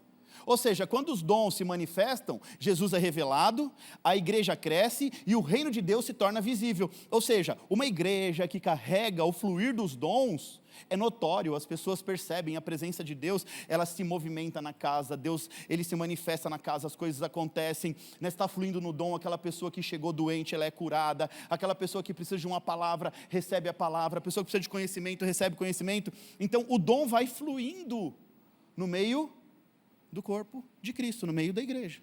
Ou seja, quando os dons se manifestam, Jesus é revelado, a igreja cresce e o reino de Deus se torna visível. Ou seja, uma igreja que carrega o fluir dos dons é notório, as pessoas percebem a presença de Deus, ela se movimenta na casa, Deus, ele se manifesta na casa, as coisas acontecem, está fluindo no dom, aquela pessoa que chegou doente, ela é curada, aquela pessoa que precisa de uma palavra, recebe a palavra, a pessoa que precisa de conhecimento, recebe conhecimento. Então, o dom vai fluindo no meio do corpo de Cristo, no meio da igreja.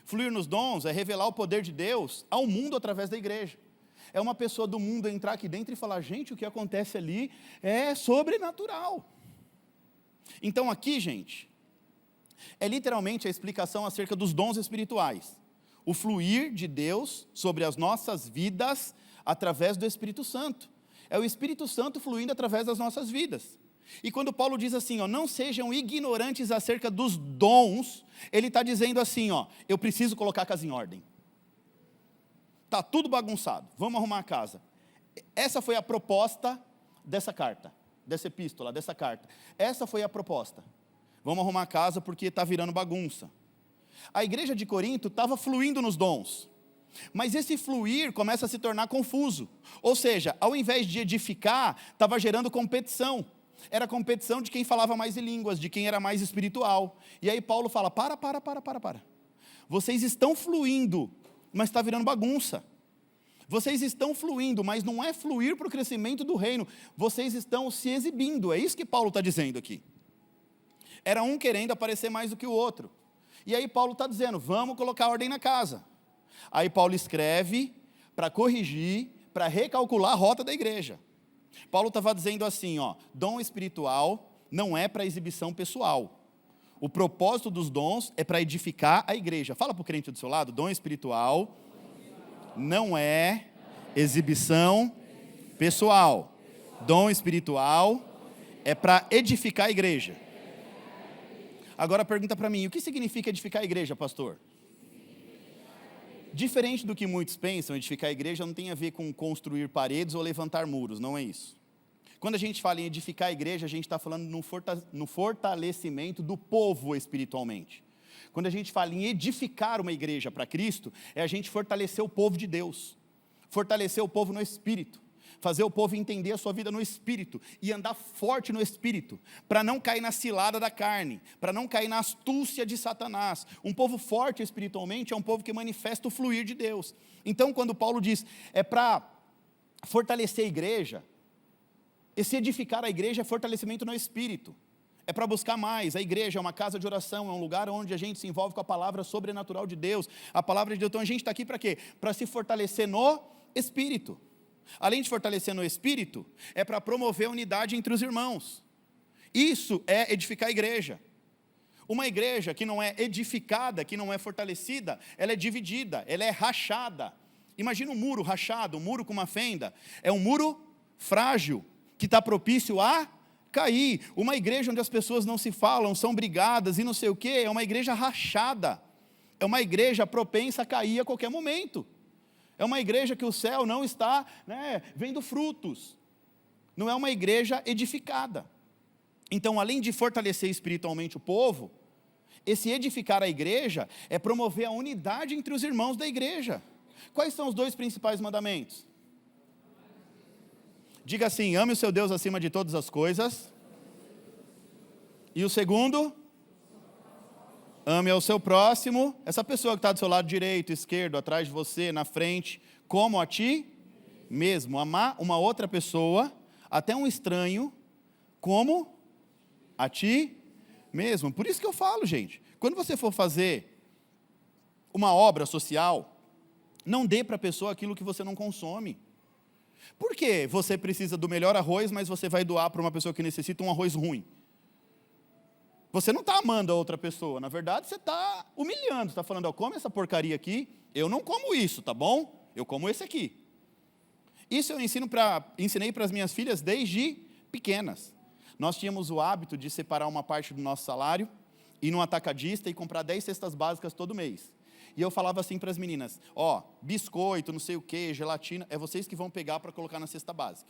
Fluir nos dons é revelar o poder de Deus ao mundo através da igreja. É uma pessoa do mundo entrar aqui dentro e falar, gente, o que acontece ali é sobrenatural. Então aqui, gente, é literalmente a explicação acerca dos dons espirituais. O fluir de Deus sobre as nossas vidas através do Espírito Santo. É o Espírito Santo fluindo através das nossas vidas. E quando Paulo diz assim, não sejam ignorantes acerca dos dons, ele está dizendo assim, eu preciso colocar a casa em ordem. Está tudo bagunçado, vamos arrumar a casa. Essa foi a proposta dessa carta, dessa epístola, dessa carta. Essa foi a proposta. Vamos arrumar a casa porque está virando bagunça. A igreja de Corinto estava fluindo nos dons, mas esse fluir começa a se tornar confuso. Ou seja, ao invés de edificar, estava gerando competição. Era competição de quem falava mais em línguas, de quem era mais espiritual. E aí Paulo fala, para. Vocês estão fluindo, mas está virando bagunça. Vocês estão fluindo, mas não é fluir para o crescimento do reino. Vocês estão se exibindo, é isso que Paulo está dizendo aqui. Era um querendo aparecer mais do que o outro. E aí Paulo está dizendo, vamos colocar ordem na casa. Aí Paulo escreve para corrigir, para recalcular a rota da igreja. Paulo estava dizendo assim, dom espiritual não é para exibição pessoal. O propósito dos dons é para edificar a igreja. Fala para o crente do seu lado, dom espiritual não é exibição pessoal. Dom espiritual é para edificar a igreja. Agora pergunta para mim, o que significa edificar a igreja, pastor? Diferente do que muitos pensam, edificar a igreja não tem a ver com construir paredes ou levantar muros, não é isso. Quando a gente fala em edificar a igreja, a gente está falando no fortalecimento do povo espiritualmente. Quando a gente fala em edificar uma igreja para Cristo, é a gente fortalecer o povo de Deus, fortalecer o povo no Espírito, fazer o povo entender a sua vida no Espírito e andar forte no Espírito, para não cair na cilada da carne, para não cair na astúcia de Satanás. Um povo forte espiritualmente é um povo que manifesta o fluir de Deus. Então, quando Paulo diz, é para fortalecer a igreja, esse edificar a igreja é fortalecimento no Espírito, é para buscar mais. A igreja é uma casa de oração, é um lugar onde a gente se envolve com a palavra sobrenatural de Deus, a palavra de Deus. Então a gente está aqui para quê? Para se fortalecer no Espírito. Além de fortalecer no Espírito, é para promover a unidade entre os irmãos. Isso é edificar a igreja. Uma igreja que não é edificada, que não é fortalecida, ela é dividida, ela é rachada. Imagina um muro rachado, um muro com uma fenda. É um muro frágil, que está propício a cair. Uma igreja onde as pessoas não se falam, são brigadas e não sei o quê, é uma igreja rachada. É uma igreja propensa a cair a qualquer momento. É uma igreja que o céu não está, vendo frutos. Não é uma igreja edificada. Então, além de fortalecer espiritualmente o povo, esse edificar a igreja é promover a unidade entre os irmãos da igreja. Quais são os 2 principais mandamentos? Diga assim: ame o seu Deus acima de todas as coisas. E o segundo? Ame ao seu próximo, essa pessoa que está do seu lado direito, esquerdo, atrás de você, na frente, como a ti mesmo. Amar uma outra pessoa, até um estranho, como a ti mesmo. Por isso que eu falo, gente, quando você for fazer uma obra social, não dê para a pessoa aquilo que você não consome. Por que você precisa do melhor arroz, mas você vai doar para uma pessoa que necessita um arroz ruim? Você não está amando a outra pessoa, na verdade você está humilhando, você está falando, come essa porcaria aqui, eu não como isso, tá bom? Eu como esse aqui. Isso eu ensinei para as minhas filhas desde pequenas. Nós tínhamos o hábito de separar uma parte do nosso salário, ir num atacadista e comprar 10 cestas básicas todo mês. E eu falava assim para as meninas, biscoito, não sei o que, gelatina, é vocês que vão pegar para colocar na cesta básica.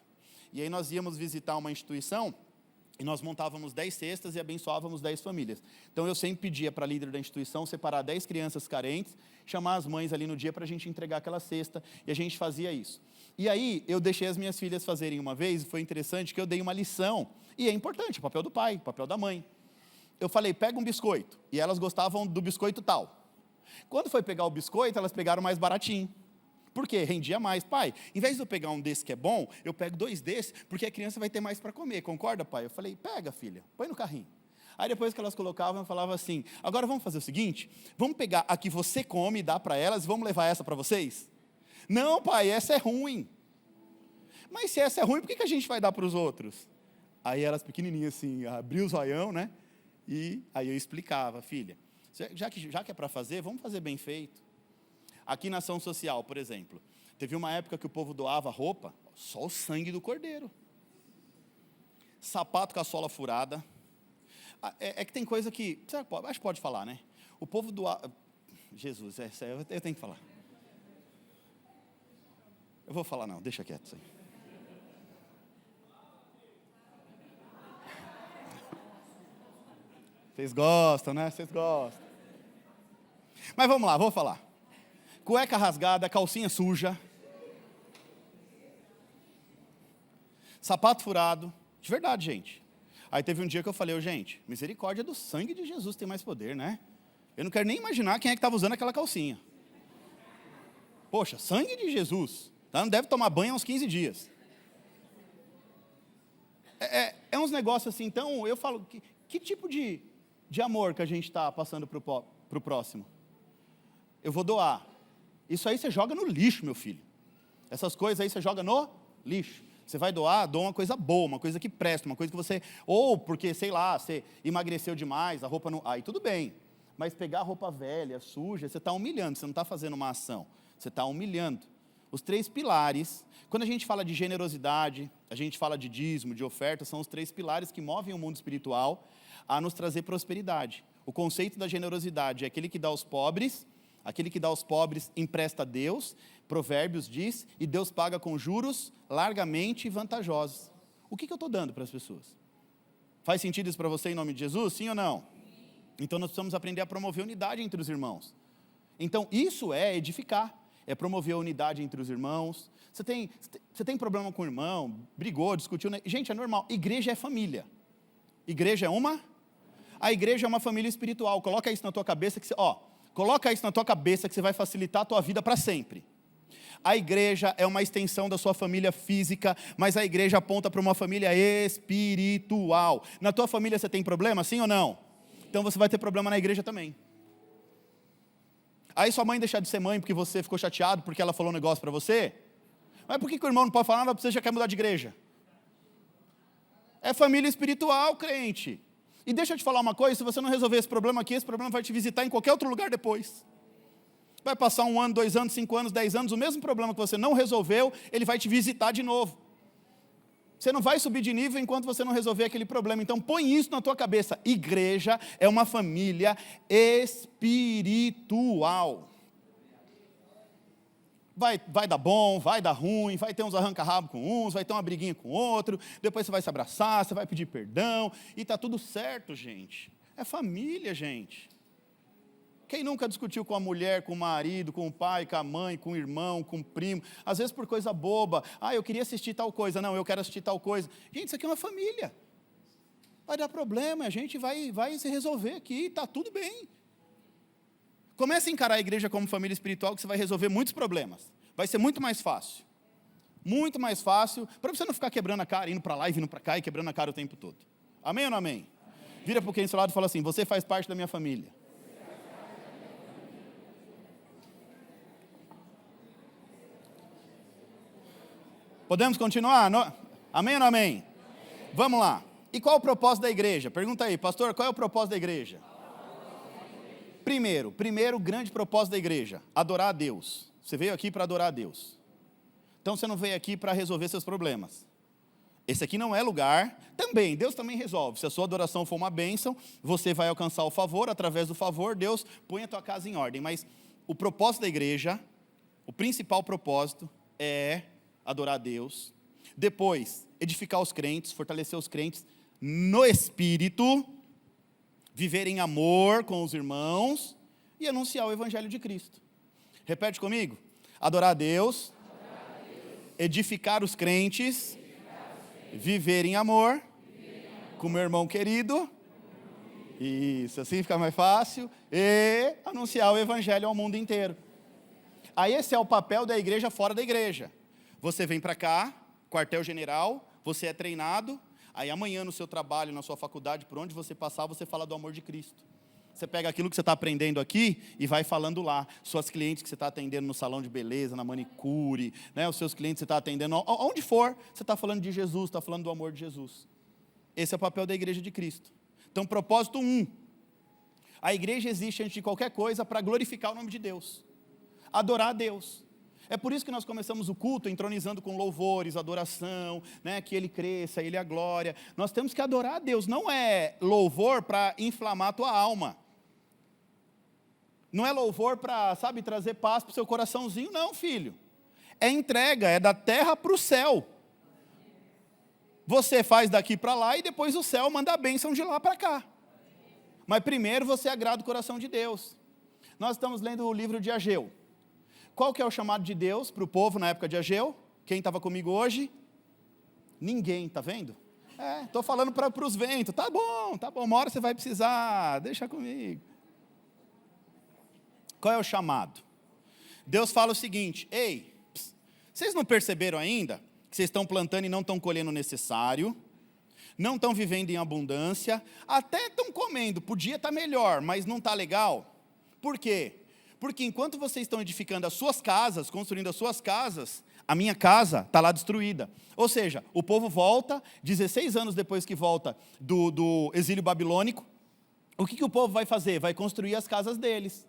E aí nós íamos visitar uma instituição, e nós montávamos 10 cestas e abençoávamos 10 famílias. Então eu sempre pedia para a líder da instituição separar 10 crianças carentes, chamar as mães ali no dia para a gente entregar aquela cesta, e a gente fazia isso. E aí eu deixei as minhas filhas fazerem uma vez, e foi interessante que eu dei uma lição, e é importante, o papel do pai, o papel da mãe. Eu falei, pega um biscoito, e elas gostavam do biscoito tal. Quando foi pegar o biscoito, elas pegaram mais baratinho. Por quê? Rendia mais. Pai, em vez de eu pegar um desse que é bom, eu pego 2 desses, porque a criança vai ter mais para comer. Concorda, pai? Eu falei, pega, filha, põe no carrinho. Aí depois que elas colocavam, eu falava assim, agora vamos fazer o seguinte, vamos pegar a que você come e dá para elas, e vamos levar essa para vocês? Não, pai, essa é ruim. Mas se essa é ruim, por que a gente vai dar para os outros? Aí elas pequenininhas assim, abriu o zoião, né? E aí eu explicava, filha, já que é para fazer, vamos fazer bem feito. Aqui na ação social, por exemplo, teve uma época que o povo doava roupa, só o sangue do cordeiro. Sapato com a sola furada. É que tem coisa que, acho que pode falar, né? O povo doava... Jesus, eu tenho que falar. Eu vou falar não, deixa quieto isso aí. Vocês gostam, né? Vocês gostam. Mas vamos lá, vou falar. Cueca rasgada, calcinha suja, sapato furado, de verdade, gente. Aí teve um dia que eu falei, gente, misericórdia do sangue de Jesus tem mais poder, né? Eu não quero nem imaginar quem é que estava usando aquela calcinha. Poxa, sangue de Jesus, tá? Não deve tomar banho há uns 15 dias. É uns negócios assim, então eu falo, que tipo de amor que a gente está passando para o próximo? Eu vou doar. Isso aí você joga no lixo, meu filho. Essas coisas aí você joga no lixo. Você vai doa uma coisa boa, uma coisa que presta, uma coisa que você... Ou porque, sei lá, você emagreceu demais, a roupa não... Aí tudo bem. Mas pegar a roupa velha, suja, você está humilhando, você não está fazendo uma ação. Você está humilhando. Os 3 pilares, quando a gente fala de generosidade, a gente fala de dízimo, de oferta, são os 3 pilares que movem o mundo espiritual a nos trazer prosperidade. O conceito da generosidade é aquele que dá aos pobres... Aquele que dá aos pobres empresta a Deus, Provérbios diz, e Deus paga com juros largamente vantajosos. O que eu estou dando para as pessoas? Faz sentido isso para você em nome de Jesus? Sim ou não? Então nós precisamos aprender a promover unidade entre os irmãos. Então isso é edificar, é promover a unidade entre os irmãos. Você tem problema com o irmão, brigou, discutiu, né? Gente, é normal, igreja é família. Igreja é a igreja é uma família espiritual, coloca isso na tua cabeça que você, coloca isso na tua cabeça que você vai facilitar a tua vida para sempre. A igreja é uma extensão da sua família física, mas a igreja aponta para uma família espiritual. Na tua família você tem problema, sim ou não? Então você vai ter problema na igreja também. Aí sua mãe deixar de ser mãe porque você ficou chateado porque ela falou um negócio para você? Mas por que o irmão não pode falar nada para você, já quer mudar de igreja? É família espiritual, crente. E deixa eu te falar uma coisa, se você não resolver esse problema aqui, esse problema vai te visitar em qualquer outro lugar depois. Vai passar 1 ano, 2 anos, 5 anos, 10 anos, o mesmo problema que você não resolveu, ele vai te visitar de novo. Você não vai subir de nível enquanto você não resolver aquele problema. Então põe isso na tua cabeça. Igreja é uma família espiritual. Vai dar bom, vai dar ruim, vai ter uns arranca-rabo com uns, vai ter uma briguinha com outro, depois você vai se abraçar, você vai pedir perdão, e está tudo certo, gente. É família, gente. Quem nunca discutiu com a mulher, com o marido, com o pai, com a mãe, com o irmão, com o primo, às vezes por coisa boba, eu queria assistir tal coisa, não, eu quero assistir tal coisa. Gente, isso aqui é uma família. Vai dar problema, a gente vai se resolver aqui, está tudo bem. Comece a encarar a igreja como família espiritual, que você vai resolver muitos problemas. Vai ser muito mais fácil. Muito mais fácil, para você não ficar quebrando a cara, indo para lá e vindo para cá e quebrando a cara o tempo todo. Amém ou não amém? Vira para quem do seu lado e fala assim: você faz parte da minha família. Podemos continuar? Amém ou não amém? Vamos lá. E qual é o propósito da igreja? Pergunta aí, pastor, qual é o propósito da igreja? Primeiro grande propósito da igreja, adorar a Deus. Você veio aqui para adorar a Deus. Então você não veio aqui para resolver seus problemas. Esse aqui não é lugar. Também, Deus também resolve. Se a sua adoração for uma bênção, você vai alcançar o favor. Através do favor, Deus põe a tua casa em ordem. Mas o propósito da igreja, o principal propósito é adorar a Deus. Depois, edificar os crentes, fortalecer os crentes no Espírito, viver em amor com os irmãos e anunciar o Evangelho de Cristo. Repete comigo: adorar a Deus, edificar os crentes, viver em amor com meu irmão querido, isso, assim fica mais fácil, e anunciar o Evangelho ao mundo inteiro. Aí esse é o papel da igreja fora da igreja. Você vem para cá, quartel-general, você é treinado. Aí amanhã no seu trabalho, na sua faculdade, por onde você passar, você fala do amor de Cristo. Você pega aquilo que você está aprendendo aqui e vai falando lá. Suas clientes que você está atendendo no salão de beleza, na manicure, né? Os seus clientes que você está atendendo, onde for, você está falando de Jesus, está falando do amor de Jesus. Esse é o papel da igreja de Cristo. Então, propósito 1. A igreja existe antes de qualquer coisa para glorificar o nome de Deus. Adorar a Deus. É por isso que nós começamos o culto entronizando com louvores, adoração, né, que Ele cresça, Ele é a glória. Nós temos que adorar a Deus, não é louvor para inflamar a tua alma. Não é louvor para, trazer paz para o seu coraçãozinho, não, filho. É entrega, é da terra para o céu. Você faz daqui para lá e depois o céu manda a bênção de lá para cá. Mas primeiro você agrada o coração de Deus. Nós estamos lendo o livro de Ageu. Qual que é o chamado de Deus para o povo na época de Ageu? Quem estava comigo hoje? Ninguém, está vendo? Estou falando para os ventos. Tá bom, uma hora você vai precisar, deixa comigo. Qual é o chamado? Deus fala o seguinte: ei, vocês não perceberam ainda que vocês estão plantando e não estão colhendo o necessário, não estão vivendo em abundância, até estão comendo, podia estar melhor, mas não está legal? Por quê? Porque enquanto vocês estão edificando as suas casas, construindo as suas casas, a minha casa está lá destruída. Ou seja, o povo volta, 16 anos depois que volta do exílio babilônico, o que o povo vai fazer? Vai construir as casas deles.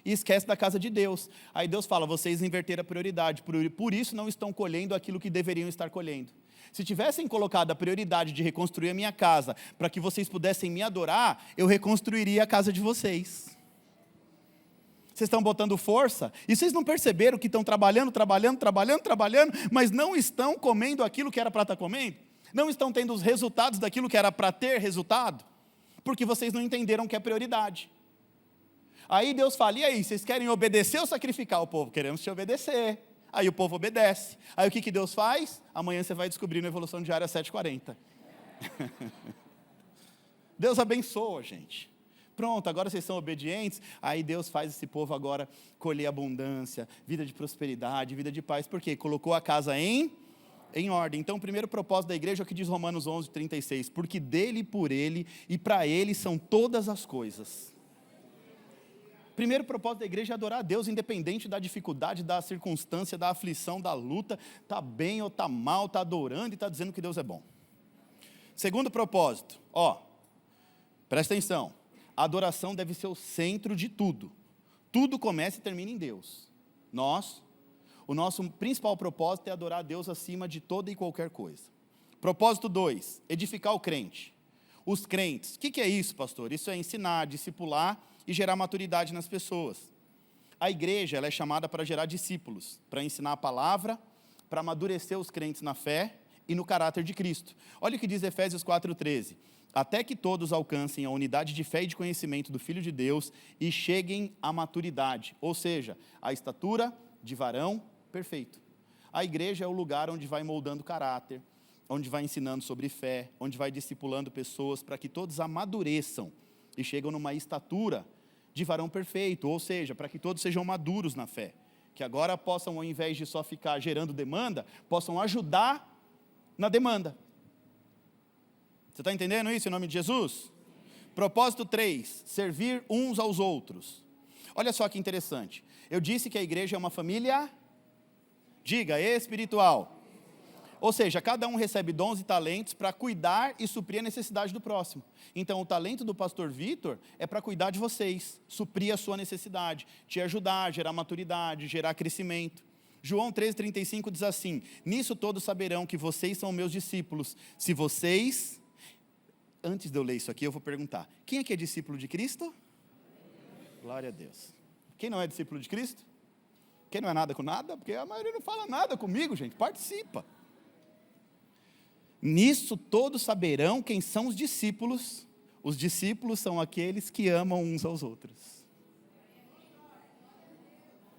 E esquece da casa de Deus. Aí Deus fala: vocês inverteram a prioridade, por isso não estão colhendo aquilo que deveriam estar colhendo. Se tivessem colocado a prioridade de reconstruir a minha casa, para que vocês pudessem me adorar, eu reconstruiria a casa de vocês. Vocês estão botando força, e vocês não perceberam que estão trabalhando, mas não estão comendo aquilo que era para estar comendo? Não estão tendo os resultados daquilo que era para ter resultado? Porque vocês não entenderam que é prioridade. Aí Deus fala: e aí, vocês querem obedecer ou sacrificar? O povo: queremos te obedecer. Aí o povo obedece. Aí o que Deus faz? Amanhã você vai descobrir na Evolução Diária 7h40. Deus abençoa, gente. Pronto, agora vocês são obedientes, aí Deus faz esse povo agora colher abundância, vida de prosperidade, vida de paz. Por quê? Colocou a casa em ordem. Então, o primeiro propósito da igreja é o que diz Romanos 11:36, porque dele, por ele e para ele são todas as coisas. Primeiro propósito da igreja é adorar a Deus, independente da dificuldade, da circunstância, da aflição, da luta. Está bem ou está mal, está adorando e está dizendo que Deus é bom. Segundo propósito, presta atenção. A adoração deve ser o centro de tudo. Tudo começa e termina em Deus. O nosso principal propósito é adorar a Deus acima de toda e qualquer coisa. Propósito 2, edificar o crente. Os crentes, o que é isso, pastor? Isso é ensinar, discipular e gerar maturidade nas pessoas. A igreja ela é chamada para gerar discípulos, para ensinar a palavra, para amadurecer os crentes na fé e no caráter de Cristo. Olha o que diz Efésios 4,13. Até que todos alcancem a unidade de fé e de conhecimento do Filho de Deus e cheguem à maturidade, ou seja, a estatura de varão perfeito. A igreja é o lugar onde vai moldando caráter, onde vai ensinando sobre fé, onde vai discipulando pessoas para que todos amadureçam e chegam numa estatura de varão perfeito, ou seja, para que todos sejam maduros na fé, que agora possam, ao invés de só ficar gerando demanda, possam ajudar na demanda. Você está entendendo isso em nome de Jesus? Propósito 3, servir uns aos outros. Olha só que interessante, eu disse que a igreja é uma família, diga, espiritual. Ou seja, cada um recebe dons e talentos para cuidar e suprir a necessidade do próximo. Então, o talento do pastor Vitor é para cuidar de vocês, suprir a sua necessidade, te ajudar, gerar maturidade, gerar crescimento. João 13,35 diz assim, nisso todos saberão que vocês são meus discípulos, se vocês... Antes de eu ler isso aqui, eu vou perguntar, quem aqui é discípulo de Cristo? Glória a Deus. Quem não é discípulo de Cristo? Quem não é nada com nada? Porque a maioria não fala nada comigo, gente, participa. Nisso todos saberão quem são os discípulos são aqueles que amam uns aos outros.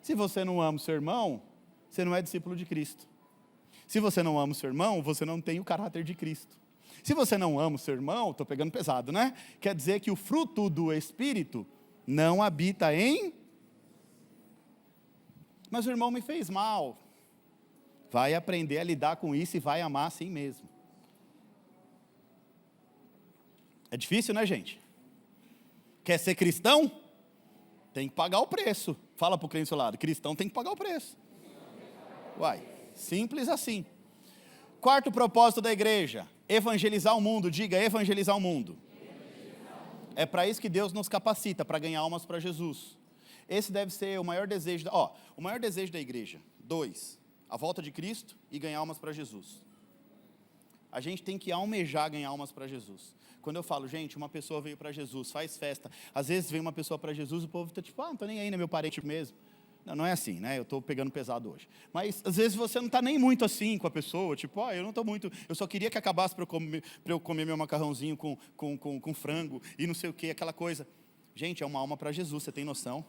Se você não ama o seu irmão, você não é discípulo de Cristo. Se você não ama o seu irmão, você não tem o caráter de Cristo. Se você não ama o seu irmão, estou pegando pesado, né? Quer dizer que o fruto do Espírito não habita em... Mas o irmão me fez mal. Vai aprender a lidar com isso e vai amar assim mesmo. É difícil, né, gente? Quer ser cristão? Tem que pagar o preço. Fala para o crente do seu lado, cristão tem que pagar o preço. Uai, simples assim. Quarto propósito da igreja, evangelizar o mundo. Diga, evangelizar o mundo. É para isso que Deus nos capacita, para ganhar almas para Jesus. Esse deve ser o maior desejo, o maior desejo da igreja. 2, a volta de Cristo e ganhar almas para Jesus. A gente tem que almejar ganhar almas para Jesus. Quando eu falo, gente, uma pessoa veio para Jesus, faz festa. Às vezes vem uma pessoa para Jesus, o povo está tipo, não estou nem aí, né, meu parente mesmo. Não, não é assim, né, eu estou pegando pesado hoje. Mas às vezes você não está nem muito assim com a pessoa, tipo, eu não estou muito, eu só queria que acabasse para eu comer meu macarrãozinho com frango e não sei o que, aquela coisa. Gente, é uma alma para Jesus, você tem noção?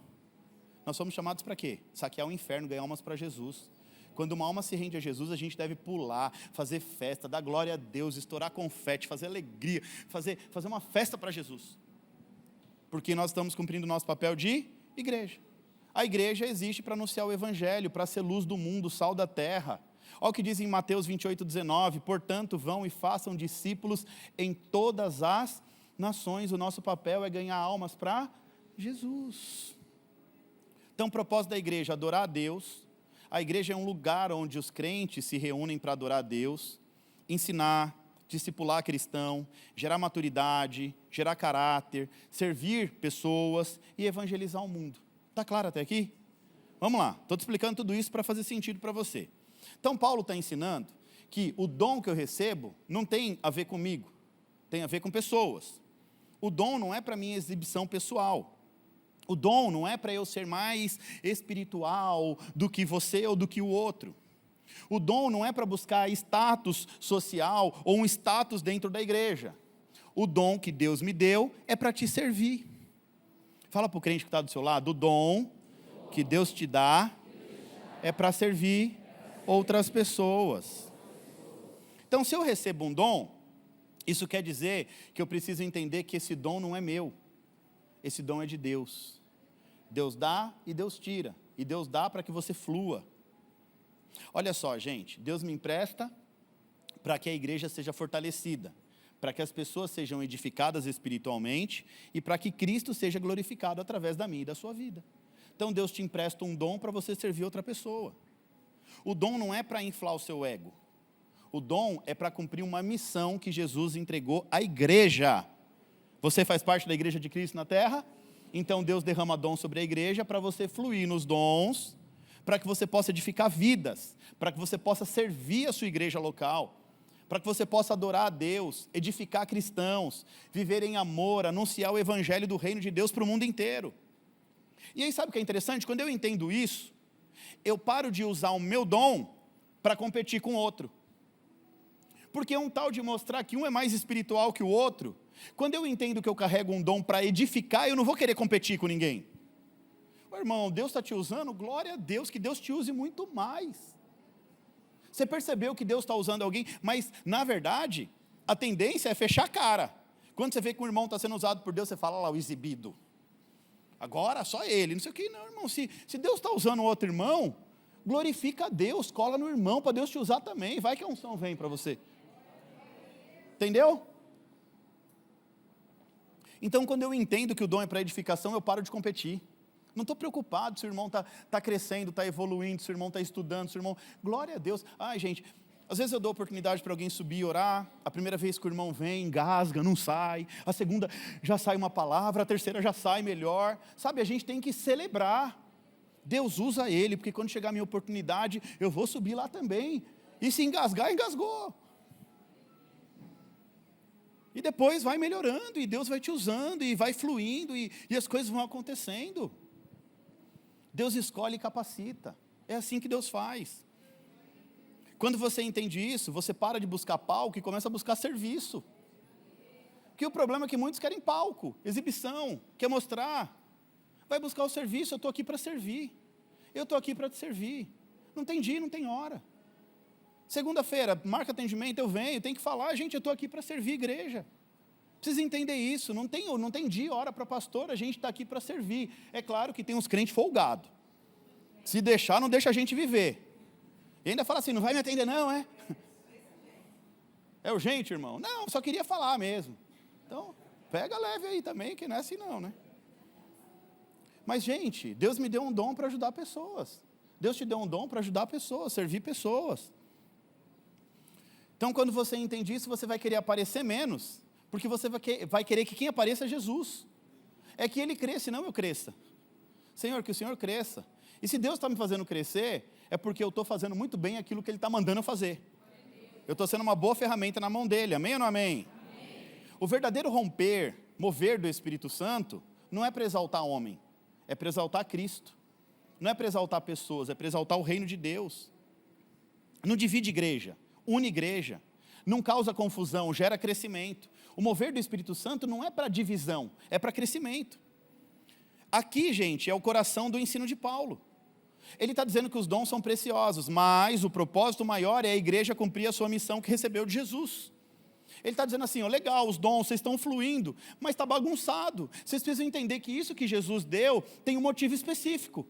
Nós somos chamados para quê? Saquear o inferno, ganhar almas para Jesus. Quando uma alma se rende a Jesus, a gente deve pular, fazer festa, dar glória a Deus, estourar confete, fazer alegria, fazer uma festa para Jesus. Porque nós estamos cumprindo o nosso papel de igreja. A igreja existe para anunciar o evangelho, para ser luz do mundo, sal da terra. Olha o que diz em Mateus 28,19, portanto vão e façam discípulos em todas as nações. O nosso papel é ganhar almas para Jesus. Então o propósito da igreja é adorar a Deus. A igreja é um lugar onde os crentes se reúnem para adorar a Deus, ensinar, discipular cristão, gerar maturidade, gerar caráter, servir pessoas e evangelizar o mundo. Está claro até aqui? Vamos lá, estou te explicando tudo isso para fazer sentido para você. Então Paulo está ensinando que o dom que eu recebo não tem a ver comigo, tem a ver com pessoas. O dom não é para minha exibição pessoal. O dom não é para eu ser mais espiritual do que você ou do que o outro. O dom não é para buscar status social ou um status dentro da igreja. O dom que Deus me deu é para te servir. Fala para o crente que está do seu lado, o dom que Deus te dá é para servir outras pessoas. Então, se eu recebo um dom, isso quer dizer que eu preciso entender que esse dom não é meu. Esse dom é de Deus. Deus dá e Deus tira. E Deus dá para que você flua. Olha só, gente. Deus me empresta para que a igreja seja fortalecida. Para que as pessoas sejam edificadas espiritualmente. E para que Cristo seja glorificado através da minha e da sua vida. Então Deus te empresta um dom para você servir outra pessoa. O dom não é para inflar o seu ego. O dom é para cumprir uma missão que Jesus entregou à igreja. Você faz parte da igreja de Cristo na terra? Então Deus derrama dom sobre a igreja para você fluir nos dons, para que você possa edificar vidas, para que você possa servir a sua igreja local, para que você possa adorar a Deus, edificar cristãos, viver em amor, anunciar o evangelho do reino de Deus para o mundo inteiro. E aí sabe o que é interessante? Quando eu entendo isso, eu paro de usar o meu dom para competir com outro. Porque é um tal de mostrar que um é mais espiritual que o outro. Quando eu entendo que eu carrego um dom para edificar, eu não vou querer competir com ninguém. Ô, irmão, Deus está te usando? Glória a Deus, que Deus te use muito mais. Você percebeu que Deus está usando alguém, mas na verdade, a tendência é fechar a cara. Quando você vê que um irmão está sendo usado por Deus, você fala lá, o exibido. Agora só ele, não sei o que, não, irmão. Se Deus está usando outro irmão, glorifica a Deus, cola no irmão para Deus te usar também. Vai que a unção vem para você. Entendeu? Então, quando eu entendo que o dom é para edificação, eu paro de competir. Não estou preocupado se o irmão está crescendo, está evoluindo, se o irmão está estudando, se o irmão... Glória a Deus. Ai, gente, às vezes eu dou oportunidade para alguém subir e orar. A primeira vez que o irmão vem, engasga, não sai. A segunda já sai uma palavra, a terceira já sai melhor. Sabe, a gente tem que celebrar. Deus usa ele, porque quando chegar a minha oportunidade, eu vou subir lá também. E se engasgar, engasgou. E depois vai melhorando, e Deus vai te usando, e vai fluindo, e as coisas vão acontecendo. Deus escolhe e capacita. É assim que Deus faz. Quando você entende isso, você para de buscar palco e começa a buscar serviço. Porque o problema é que muitos querem palco, exibição, quer mostrar. Vai buscar o serviço, eu estou aqui para servir. Eu estou aqui para te servir. Não tem dia, não tem hora. Segunda-feira, marca atendimento, eu venho, tem que falar, gente, eu estou aqui para servir a igreja. Precisa entender isso, não tem dia, hora para pastor, a gente está aqui para servir. É claro que tem uns crentes folgados. Se deixar, não deixa a gente viver. E ainda fala assim, não vai me atender não, é? É urgente, irmão? Não, só queria falar mesmo. Então, pega leve aí também, que não é assim não, né? Mas, gente, Deus me deu um dom para ajudar pessoas. Deus te deu um dom para ajudar pessoas, servir pessoas. Então, quando você entende isso, você vai querer aparecer menos, porque você vai querer que quem apareça é Jesus. É que Ele cresça e não eu cresça. Senhor, que o Senhor cresça. E se Deus está me fazendo crescer, é porque eu estou fazendo muito bem aquilo que Ele está mandando eu fazer. Eu estou sendo uma boa ferramenta na mão dEle, amém ou não amém? O verdadeiro romper, mover do Espírito Santo, não é para exaltar homem, é para exaltar Cristo. Não é para exaltar pessoas, é para exaltar o reino de Deus. Não divide igreja, une igreja. Não causa confusão, gera crescimento. O mover do Espírito Santo não é para divisão, é para crescimento. Aqui, gente, é o coração do ensino de Paulo. Ele está dizendo que os dons são preciosos, mas o propósito maior é a igreja cumprir a sua missão que recebeu de Jesus. Ele está dizendo assim, ó, legal, os dons, vocês estão fluindo, mas está bagunçado. Vocês precisam entender que isso que Jesus deu tem um motivo específico.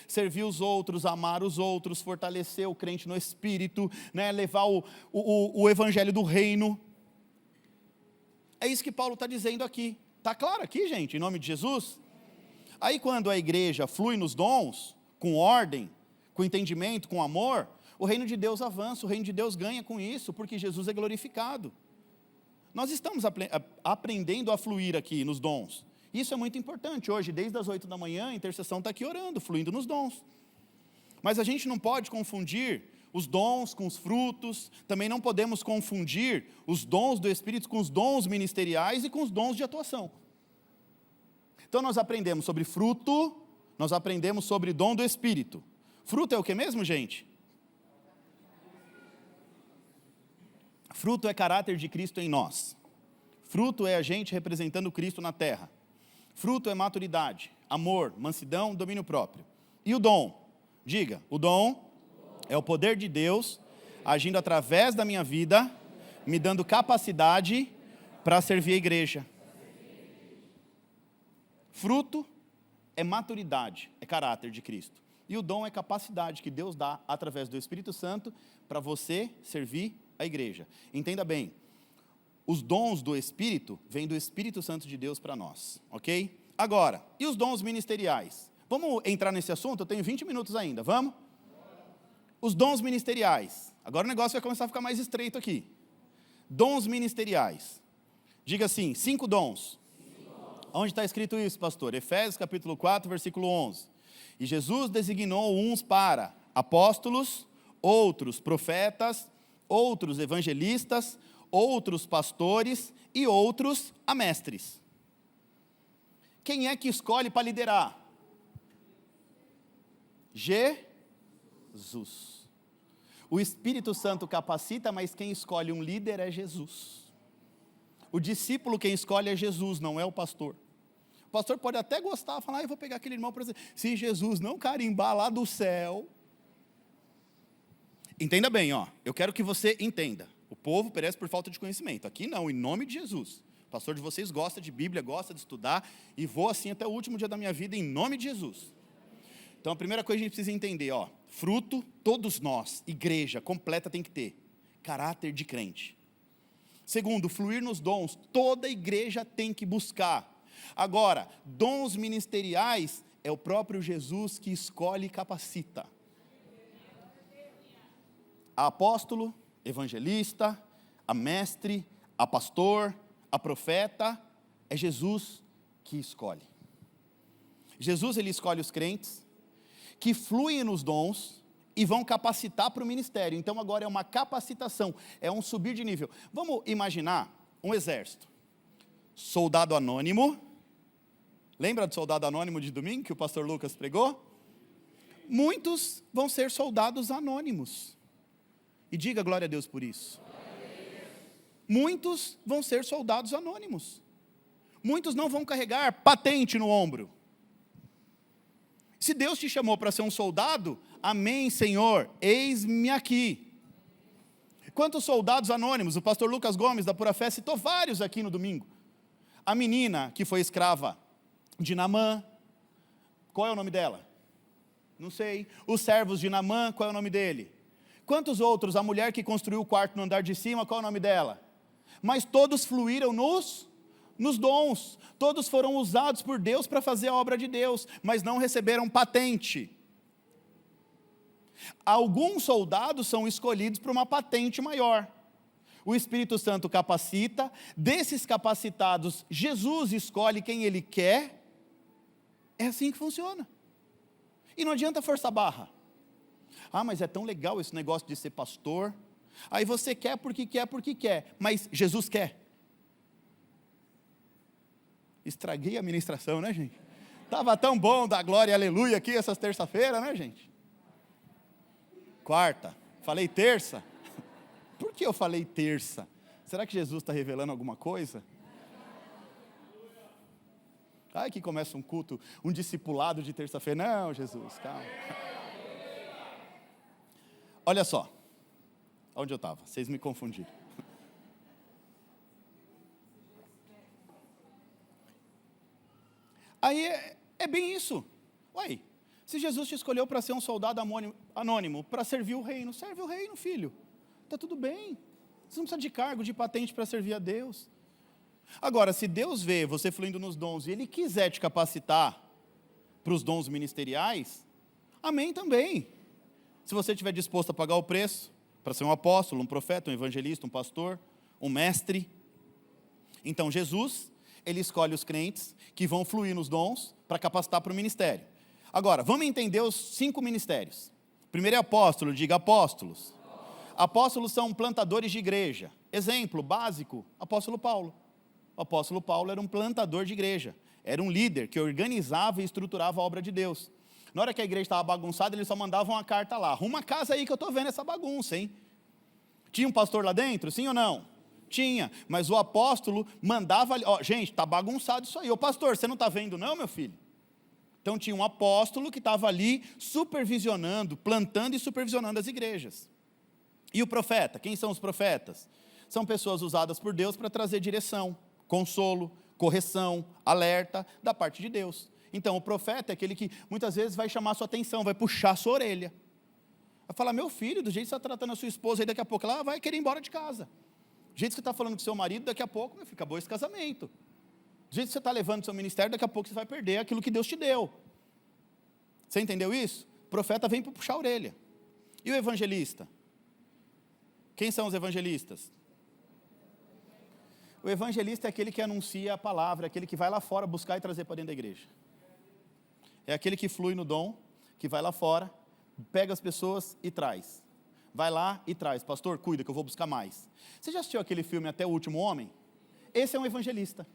Servir os outros, amar os outros, fortalecer o crente no Espírito, né, levar o evangelho do reino. É isso que Paulo está dizendo aqui. Está claro aqui, gente, em nome de Jesus? Aí quando a igreja flui nos dons, com ordem, com entendimento, com amor, o reino de Deus avança, o reino de Deus ganha com isso, porque Jesus é glorificado. Nós estamos aprendendo a fluir aqui nos dons. Isso é muito importante. Hoje, desde as 8 da manhã, a intercessão está aqui orando, fluindo nos dons. Mas a gente não pode confundir os dons com os frutos, também não podemos confundir os dons do Espírito com os dons ministeriais e com os dons de atuação. Então nós aprendemos sobre fruto, nós aprendemos sobre dom do Espírito. Fruto é o que mesmo, gente? Fruto é caráter de Cristo em nós. Fruto é a gente representando Cristo na terra. Fruto é maturidade, amor, mansidão, domínio próprio. E o dom? Diga, o dom é o poder de Deus agindo através da minha vida, me dando capacidade para servir a igreja. Fruto é maturidade, é caráter de Cristo. E o dom é capacidade que Deus dá através do Espírito Santo para você servir a igreja. Entenda bem. Os dons do Espírito vêm do Espírito Santo de Deus para nós, ok? Agora, e os dons ministeriais? Vamos entrar nesse assunto? Eu tenho 20 minutos ainda, vamos? Os dons ministeriais. Agora o negócio vai começar a ficar mais estreito aqui. Dons ministeriais. Diga assim, 5 dons. Onde está escrito isso, pastor? Efésios capítulo 4, versículo 11. E Jesus designou uns para apóstolos, outros profetas, outros evangelistas, outros pastores e outros a mestres. Quem é que escolhe para liderar? Jesus. O Espírito Santo capacita, mas quem escolhe um líder é Jesus. O discípulo quem escolhe é Jesus, não é o pastor. O pastor pode até gostar, falar, eu vou pegar aquele irmão para dizer, se Jesus não carimbar lá do céu. Entenda bem, eu quero que você entenda. O povo perece por falta de conhecimento. Aqui não, em nome de Jesus. O pastor de vocês gosta de Bíblia, gosta de estudar, e vou assim até o último dia da minha vida, em nome de Jesus. Então a primeira coisa que a gente precisa entender, fruto, todos nós, igreja completa tem que ter, caráter de crente. Segundo, fluir nos dons, toda igreja tem que buscar. Agora, dons ministeriais, é o próprio Jesus que escolhe e capacita. A apóstolo, evangelista, a mestre, a pastor, a profeta, é Jesus que escolhe. Jesus, ele escolhe os crentes, que fluem nos dons, e vão capacitar para o ministério. Então agora é uma capacitação, é um subir de nível. Vamos imaginar um exército. Soldado anônimo. Lembra do soldado anônimo de domingo que o pastor Lucas pregou? Muitos vão ser soldados anônimos. E diga glória a Deus por isso. Muitos vão ser soldados anônimos. Muitos não vão carregar patente no ombro. Se Deus te chamou para ser um soldado, amém, Senhor, eis-me aqui. Quantos soldados anônimos? O pastor Lucas Gomes, da Pura Fé, citou vários aqui no domingo. A menina que foi escrava de Naamã, qual é o nome dela? Não sei. Os servos de Naamã, qual é o nome dele? Quantos outros? A mulher que construiu o quarto no andar de cima, qual é o nome dela? Mas todos fluíram nos dons, todos foram usados por Deus para fazer a obra de Deus, mas não receberam patente. Alguns soldados são escolhidos para uma patente maior. O Espírito Santo capacita, desses capacitados, Jesus escolhe quem Ele quer. É assim que funciona. E não adianta forçar a barra. Mas é tão legal esse negócio de ser pastor. Aí você quer porque quer, mas Jesus quer. Estraguei a ministração, né, gente? Estava tão bom dar glória e aleluia aqui essas terça-feira, né, gente? Quarta. Falei terça? Por que eu falei terça? Será que Jesus está revelando alguma coisa? Ai, que começa um culto, um discipulado de terça-feira. Não, Jesus, calma. Olha só. Onde eu estava? Vocês me confundiram. Aí é bem isso. Uai, se Jesus te escolheu para ser um soldado anônimo, para servir o reino, serve o reino, filho. Está tudo bem. Você não precisa de cargo, de patente para servir a Deus. Agora, se Deus vê você fluindo nos dons e Ele quiser te capacitar para os dons ministeriais, amém também. Se você estiver disposto a pagar o preço para ser um apóstolo, um profeta, um evangelista, um pastor, um mestre. Então Jesus, Ele escolhe os crentes que vão fluir nos dons para capacitar para o ministério. Agora, vamos entender os 5 ministérios. Primeiro é apóstolo, diga apóstolos. Apóstolos são plantadores de igreja. Exemplo básico, apóstolo Paulo. O apóstolo Paulo era um plantador de igreja. Era um líder que organizava e estruturava a obra de Deus. Na hora que a igreja estava bagunçada, eles só mandavam uma carta lá. Arruma a casa aí que eu estou vendo essa bagunça, hein? Tinha um pastor lá dentro, sim ou não? Tinha, mas o apóstolo mandava, gente, está bagunçado isso aí. Ô pastor, você não está vendo não, meu filho? Então tinha um apóstolo que estava ali supervisionando, plantando e supervisionando as igrejas. E o profeta? Quem são os profetas? São pessoas usadas por Deus para trazer direção, consolo, correção, alerta da parte de Deus. Então o profeta é aquele que muitas vezes vai chamar a sua atenção, vai puxar a sua orelha. Vai falar, meu filho, do jeito que você está tratando a sua esposa, aí daqui a pouco ela vai querer ir embora de casa. Do jeito que você está falando com seu marido, daqui a pouco, meu filho, acabou esse casamento. Do jeito que você está levando o seu ministério, daqui a pouco você vai perder aquilo que Deus te deu. Você entendeu isso? O profeta vem para puxar a orelha. E o evangelista? Quem são os evangelistas? O evangelista é aquele que anuncia a palavra, é aquele que vai lá fora buscar e trazer para dentro da igreja. É aquele que flui no dom, que vai lá fora, pega as pessoas e traz. Vai lá e traz. Pastor, cuida que eu vou buscar mais. Você já assistiu aquele filme Até o Último Homem? Esse é um evangelista.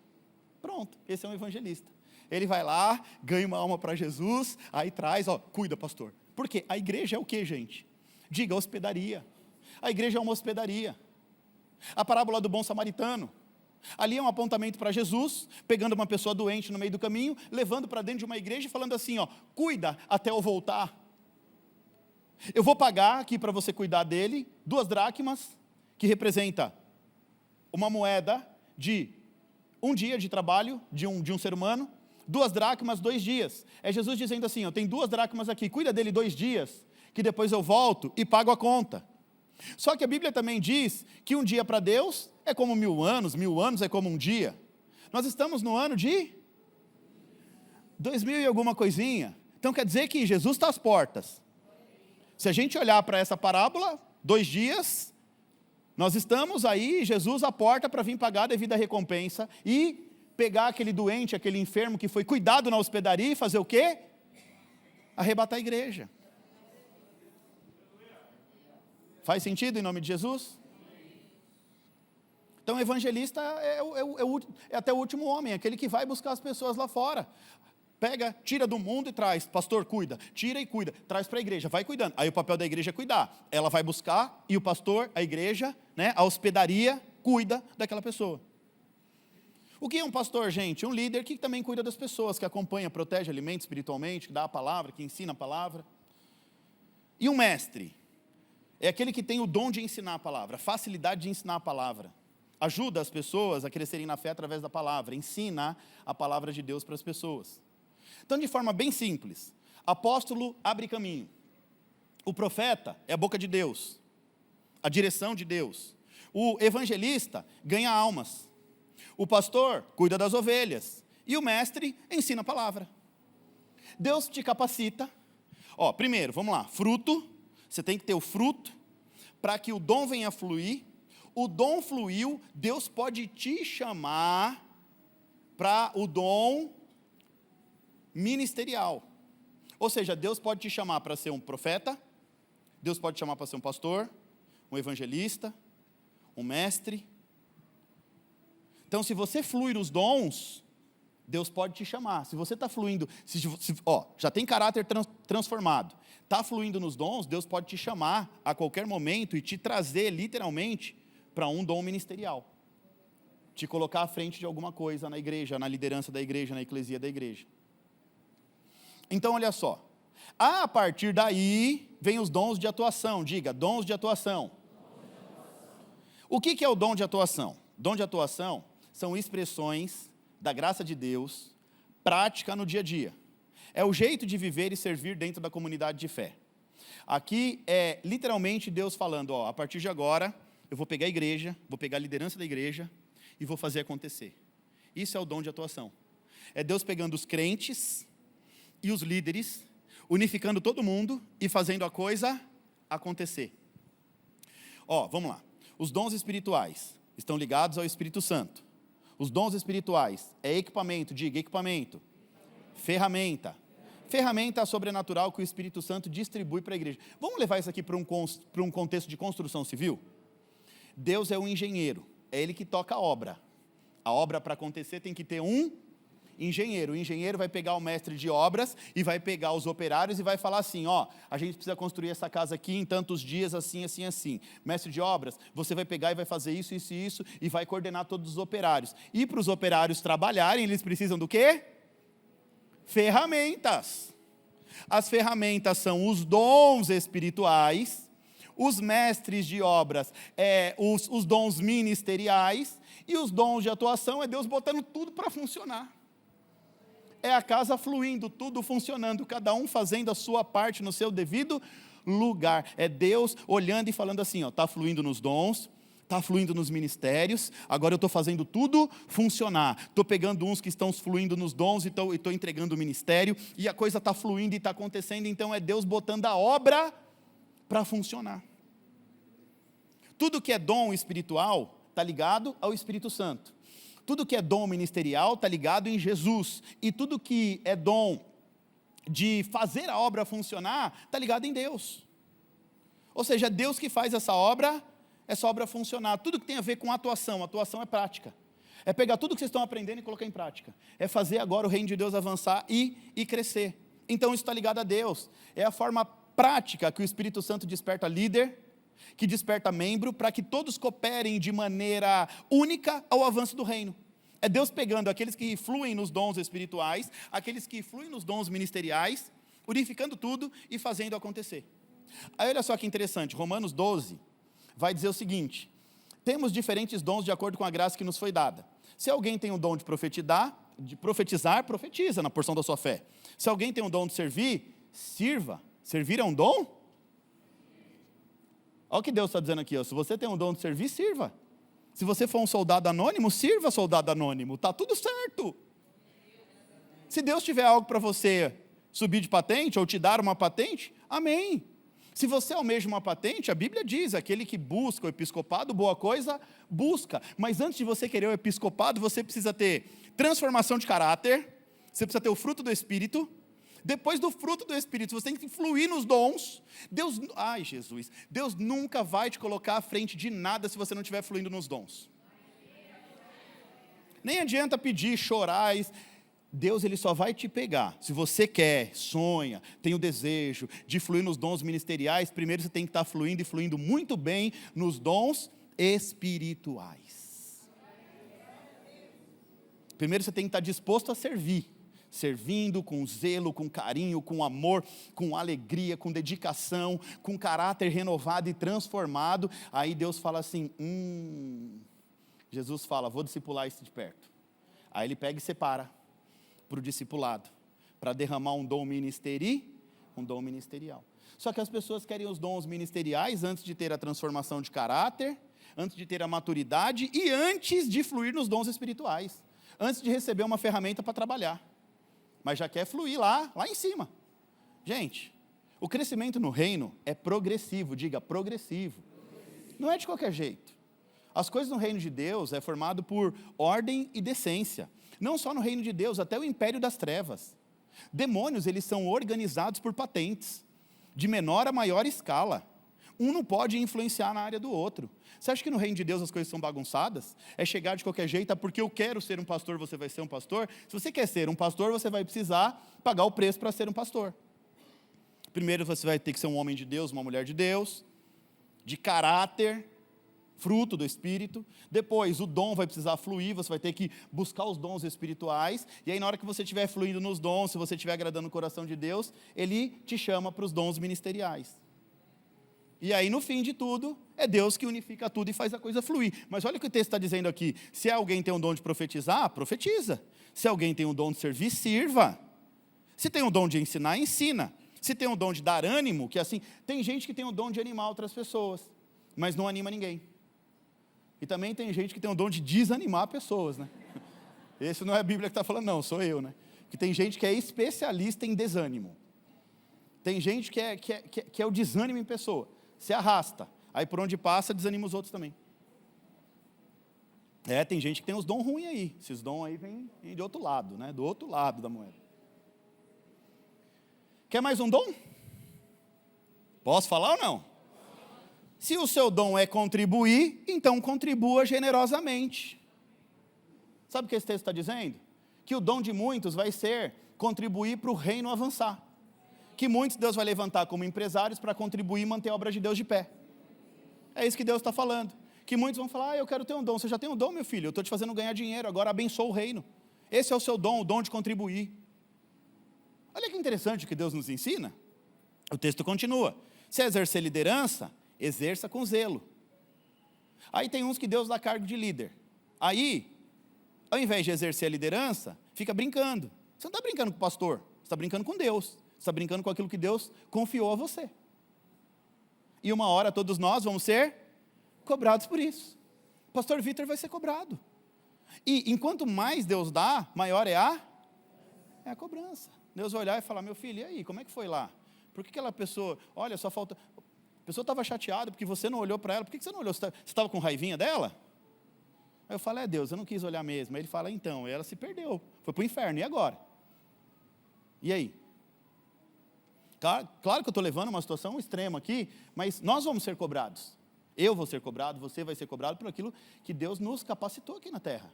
Pronto, esse é um evangelista. Ele vai lá, ganha uma alma para Jesus, aí traz, cuida, pastor. Por quê? A igreja é o quê, gente? Diga, hospedaria. A igreja é uma hospedaria. A parábola do bom samaritano. Ali é um apontamento para Jesus, pegando uma pessoa doente no meio do caminho, levando para dentro de uma igreja e falando assim, cuida até eu voltar. Eu vou pagar aqui para você cuidar dele, 2 dracmas, que representa uma moeda de 1 dia de trabalho de um ser humano, 2 dracmas, 2 dias. É Jesus dizendo assim, tem 2 dracmas aqui, cuida dele 2 dias, que depois eu volto e pago a conta. Só que a Bíblia também diz que 1 dia para Deus é como 1000 anos, 1000 anos é como 1 dia. Nós estamos no ano de 2000 e alguma coisinha. Então quer dizer que Jesus está às portas. Se a gente olhar para essa parábola, 2 dias, nós estamos aí, Jesus à porta para vir pagar a devida recompensa e pegar aquele doente, aquele enfermo que foi cuidado na hospedaria e fazer o quê? Arrebatar a igreja. Faz sentido em nome de Jesus? Então o evangelista é até o último homem, aquele que vai buscar as pessoas lá fora. Pega, tira do mundo e traz. Pastor, cuida. Tira e cuida. Traz para a igreja. Vai cuidando. Aí o papel da igreja é cuidar. Ela vai buscar e o pastor, a igreja, a hospedaria, cuida daquela pessoa. O que é um pastor, gente? Um líder que também cuida das pessoas, que acompanha, protege, alimenta espiritualmente, que dá a palavra, que ensina a palavra. E um mestre? É aquele que tem o dom de ensinar a palavra, a facilidade de ensinar a palavra. Ajuda as pessoas a crescerem na fé através da palavra. Ensina a palavra de Deus para as pessoas. Então, de forma bem simples, apóstolo abre caminho. O profeta é a boca de Deus, a direção de Deus. O evangelista ganha almas. O pastor cuida das ovelhas. E o mestre ensina a palavra. Deus te capacita. Primeiro, vamos lá, fruto. Você tem que ter o fruto para que o dom venha a fluir. O dom fluiu, Deus pode te chamar para o dom ministerial. Ou seja, Deus pode te chamar para ser um profeta, Deus pode te chamar para ser um pastor, um evangelista, um mestre. Então, se você flui nos dons, Deus pode te chamar. Se você está fluindo, já tem caráter transformado, está fluindo nos dons, Deus pode te chamar a qualquer momento e te trazer literalmente para um dom ministerial. Te colocar à frente de alguma coisa na igreja, na liderança da igreja, na eclesia da igreja. Então, olha só. A partir daí, vem os dons de atuação. Diga, dons de atuação. O que é o dom de atuação? Dom de atuação são expressões da graça de Deus, prática no dia a dia. É o jeito de viver e servir dentro da comunidade de fé. Aqui é literalmente Deus falando, a partir de agora, eu vou pegar a igreja, vou pegar a liderança da igreja e vou fazer acontecer. Isso é o dom de atuação. É Deus pegando os crentes e os líderes, unificando todo mundo e fazendo a coisa acontecer. Vamos lá. Os dons espirituais estão ligados ao Espírito Santo. Os dons espirituais é equipamento, diga equipamento. Ferramenta. Ferramenta sobrenatural que o Espírito Santo distribui para a igreja. Vamos levar isso aqui para um contexto de construção civil? Deus é um engenheiro, é Ele que toca a obra. A obra para acontecer tem que ter um engenheiro. O engenheiro vai pegar o mestre de obras e vai pegar os operários e vai falar assim, a gente precisa construir essa casa aqui em tantos dias, assim, assim, assim. Mestre de obras, você vai pegar e vai fazer isso, isso e isso, e vai coordenar todos os operários. E para os operários trabalharem, eles precisam do quê? Ferramentas. As ferramentas são os dons espirituais, os mestres de obras, os dons ministeriais, e os dons de atuação é Deus botando tudo para funcionar. É a casa fluindo, tudo funcionando, cada um fazendo a sua parte no seu devido lugar. É Deus olhando e falando assim, está fluindo nos dons, está fluindo nos ministérios, agora eu estou fazendo tudo funcionar. Estou pegando uns que estão fluindo nos dons e estou entregando o ministério, e a coisa está fluindo e está acontecendo, então é Deus botando a obra para funcionar. Tudo que é dom espiritual está ligado ao Espírito Santo. tudo que é dom ministerial está ligado em Jesus, e tudo que é dom de fazer a obra funcionar está ligado em Deus. Ou seja, é Deus que faz essa obra funcionar. Tudo que tem a ver com atuação é prática. É pegar tudo que vocês estão aprendendo e colocar em prática. É fazer agora o reino de Deus avançar e crescer. Então isso está ligado a Deus. É a forma prática que o Espírito Santo desperta líder, que desperta membro, para que todos cooperem de maneira única ao avanço do reino. É Deus pegando aqueles que fluem nos dons espirituais, aqueles que fluem nos dons ministeriais, unificando tudo e fazendo acontecer. Aí olha só que interessante, Romanos 12 vai dizer o seguinte: temos diferentes dons de acordo com a graça que nos foi dada. Se alguém tem o dom de profetizar, profetiza na porção da sua fé. Se alguém tem o dom de servir, sirva. Servir é um dom? Olha o que Deus está dizendo aqui, ó. Se você tem um dom de servir, sirva. Se você for um soldado anônimo, sirva soldado anônimo, está tudo certo. Se Deus tiver algo para você subir de patente, ou te dar uma patente, amém. Se você almeja uma patente, a Bíblia diz, aquele que busca o episcopado, boa coisa, busca. Mas antes de você querer o episcopado, você precisa ter transformação de caráter, você precisa ter o fruto do Espírito. Depois do fruto do Espírito, você tem que fluir nos dons. Deus nunca vai te colocar à frente de nada se você não estiver fluindo nos dons. Nem adianta pedir, chorar. Deus, ele só vai te pegar. Se você quer, sonha, tem o desejo de fluir nos dons ministeriais, primeiro você tem que estar fluindo e fluindo muito bem nos dons espirituais. Primeiro você tem que estar disposto a servir. Servindo com zelo, com carinho, com amor, com alegria, com dedicação, com caráter renovado e transformado. Aí Deus fala assim, Jesus fala, vou discipular isso de perto. Aí ele pega e separa para o discipulado, para derramar um dom ministerial. Só que as pessoas querem os dons ministeriais antes de ter a transformação de caráter, antes de ter a maturidade e antes de fluir nos dons espirituais, antes de receber uma ferramenta para trabalhar. Mas já quer fluir lá em cima. Gente, o crescimento no reino é progressivo, diga progressivo. Não é de qualquer jeito. As coisas no reino de Deus é formado por ordem e decência. Não só no reino de Deus, até o império das trevas. Demônios, eles são organizados por patentes, de menor a maior escala. Um não pode influenciar na área do outro. Você acha que no reino de Deus as coisas são bagunçadas? É chegar de qualquer jeito, porque eu quero ser um pastor, você vai ser um pastor? Se você quer ser um pastor, você vai precisar pagar o preço para ser um pastor. Primeiro você vai ter que ser um homem de Deus, uma mulher de Deus, de caráter, fruto do Espírito. Depois o dom vai precisar fluir, você vai ter que buscar os dons espirituais. E aí na hora que você estiver fluindo nos dons, se você estiver agradando o coração de Deus, Ele te chama para os dons ministeriais. E aí no fim de tudo, é Deus que unifica tudo e faz a coisa fluir. Mas olha o que o texto está dizendo aqui. Se alguém tem um dom de profetizar, profetiza. Se alguém tem um dom de servir, sirva. Se tem um dom de ensinar, ensina. Se tem um dom de dar ânimo, que assim, tem gente que tem um dom de animar outras pessoas, mas não anima ninguém. E também tem gente que tem um dom de desanimar pessoas, né? Esse não é a Bíblia que está falando, não, sou eu, né? Porque tem gente que é especialista em desânimo. Tem gente que é o desânimo em pessoa. Se arrasta, aí por onde passa, desanima os outros também. Tem gente que tem os dons ruins aí. Esses dons aí vêm de outro lado, né? Do outro lado da moeda. Quer mais um dom? Posso falar ou não? Se o seu dom é contribuir, então contribua generosamente. Sabe o que esse texto está dizendo? Que o dom de muitos vai ser contribuir para o reino avançar. Que muitos Deus vai levantar como empresários para contribuir e manter a obra de Deus de pé. É isso que Deus está falando. Que muitos vão falar, eu quero ter um dom. Você já tem um dom, meu filho, eu estou te fazendo ganhar dinheiro, agora abençoa o reino. Esse é o seu dom, o dom de contribuir. Olha que interessante o que Deus nos ensina. O texto continua. Se exercer liderança, exerça com zelo. Aí tem uns que Deus dá cargo de líder. Aí, ao invés de exercer a liderança, fica brincando. Você não está brincando com o pastor, você está brincando com Deus. Você está brincando com aquilo que Deus confiou a você. E uma hora todos nós vamos ser cobrados por isso. O pastor Vitor vai ser cobrado. E enquanto mais Deus dá, maior é a cobrança. Deus vai olhar e falar, meu filho, e aí, como é que foi lá? Por que aquela pessoa, olha, só falta... A pessoa estava chateada porque você não olhou para ela. Por que você não olhou? Você estava com raivinha dela? Aí eu falo, Deus, eu não quis olhar mesmo. Aí ele fala, então, ela se perdeu, foi para o inferno, e agora? E aí? Claro que eu estou levando uma situação extrema aqui, mas nós vamos ser cobrados. Eu vou ser cobrado, você vai ser cobrado por aquilo que Deus nos capacitou aqui na terra.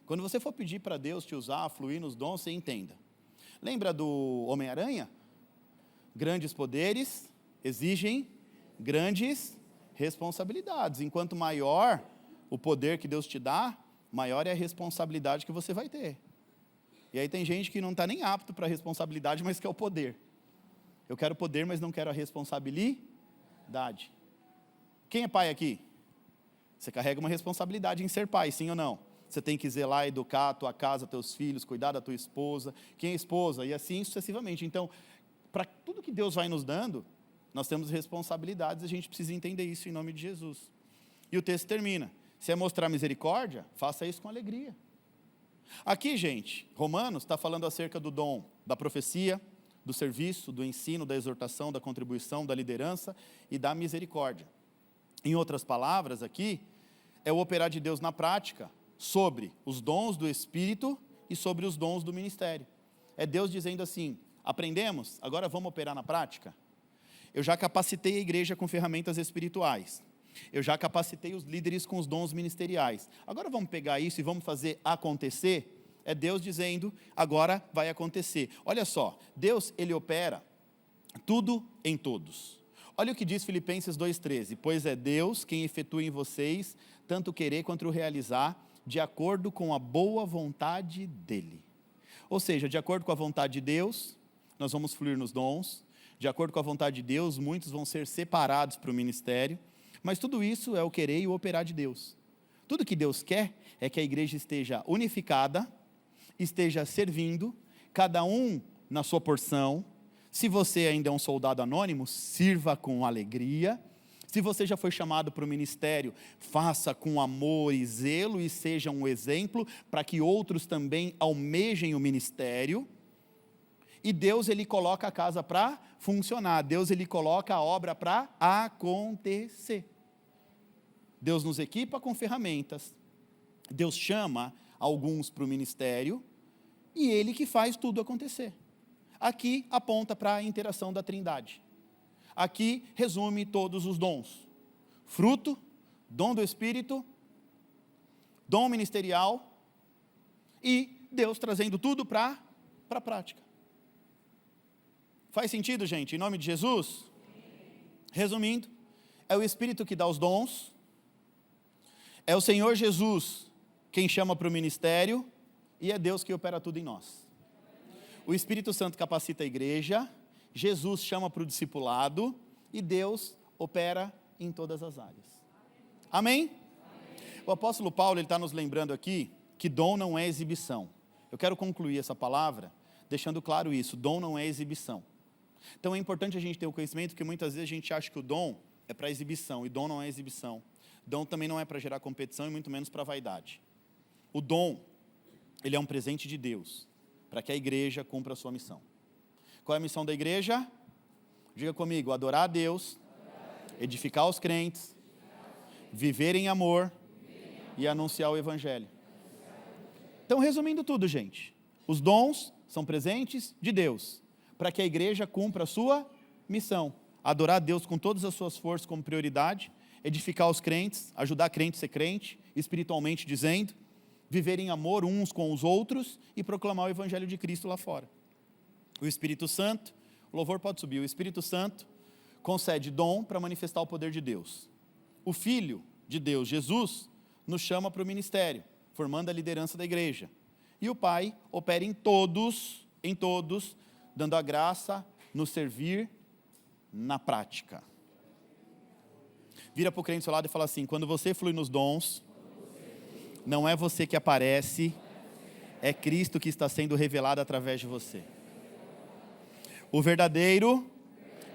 Quando você for pedir para Deus te usar, fluir nos dons, você entenda. Lembra do Homem-Aranha? Grandes poderes exigem grandes responsabilidades. Enquanto maior o poder que Deus te dá, maior é a responsabilidade que você vai ter. E aí tem gente que não está nem apto para a responsabilidade, mas quer o poder. Eu quero poder, mas não quero a responsabilidade. Quem é pai aqui? Você carrega uma responsabilidade em ser pai, sim ou não? Você tem que zelar, educar a tua casa, teus filhos, cuidar da tua esposa. Quem é esposa? E assim sucessivamente. Então, para tudo que Deus vai nos dando, nós temos responsabilidades, a gente precisa entender isso em nome de Jesus. E o texto termina. Se é mostrar misericórdia, faça isso com alegria. Aqui, gente, Romanos está falando acerca do dom da profecia, do serviço, do ensino, da exortação, da contribuição, da liderança e da misericórdia. Em outras palavras, aqui, é o operar de Deus na prática sobre os dons do Espírito e sobre os dons do ministério. É Deus dizendo assim, aprendemos, agora vamos operar na prática? Eu já capacitei a igreja com ferramentas espirituais. Eu já capacitei os líderes com os dons ministeriais. Agora vamos pegar isso e vamos fazer acontecer? É Deus dizendo, agora vai acontecer. Olha só, Deus, Ele opera tudo em todos. Olha o que diz Filipenses 2,13. Pois é Deus quem efetua em vocês, tanto querer quanto realizar, de acordo com a boa vontade dEle. Ou seja, de acordo com a vontade de Deus, nós vamos fluir nos dons. De acordo com a vontade de Deus, muitos vão ser separados para o ministério. Mas tudo isso é o querer e o operar de Deus. Tudo que Deus quer é que a igreja esteja unificada, esteja servindo, cada um na sua porção. Se você ainda é um soldado anônimo, sirva com alegria. Se você já foi chamado para o ministério, faça com amor e zelo e seja um exemplo para que outros também almejem o ministério. E Deus, Ele coloca a casa para funcionar. Deus, Ele coloca a obra para acontecer. Deus nos equipa com ferramentas. Deus chama alguns para o ministério. E Ele que faz tudo acontecer. Aqui aponta para a interação da Trindade. Aqui resume todos os dons. Fruto, dom do Espírito, dom ministerial e Deus trazendo tudo para a prática. Faz sentido, gente? Em nome de Jesus? Resumindo, é o Espírito que dá os dons, é o Senhor Jesus quem chama para o ministério e é Deus que opera tudo em nós. O Espírito Santo capacita a igreja, Jesus chama para o discipulado e Deus opera em todas as áreas. Amém? O apóstolo Paulo está nos lembrando aqui que dom não é exibição. Eu quero concluir essa palavra deixando claro isso, dom não é exibição. Então é importante a gente ter o conhecimento, porque muitas vezes a gente acha que o dom é para exibição, e dom não é exibição. Dom também não é para gerar competição, e muito menos para vaidade. O dom, ele é um presente de Deus, para que a igreja cumpra a sua missão. Qual é a missão da igreja? Diga comigo, adorar a Deus, edificar os crentes, viver em amor e anunciar o evangelho. Então, resumindo tudo, gente, os dons são presentes de Deus, para que a igreja cumpra a sua missão. Adorar a Deus com todas as suas forças como prioridade, edificar os crentes, ajudar crente a ser crente, espiritualmente dizendo, viver em amor uns com os outros e proclamar o evangelho de Cristo lá fora. O Espírito Santo, o louvor pode subir, o Espírito Santo concede dom para manifestar o poder de Deus. O Filho de Deus, Jesus, nos chama para o ministério, formando a liderança da igreja. E o Pai opera em todos, dando a graça, nos servir na prática. Vira para o crente do seu lado e fala assim, quando você flui nos dons, não é você que aparece, é Cristo que está sendo revelado através de você. O verdadeiro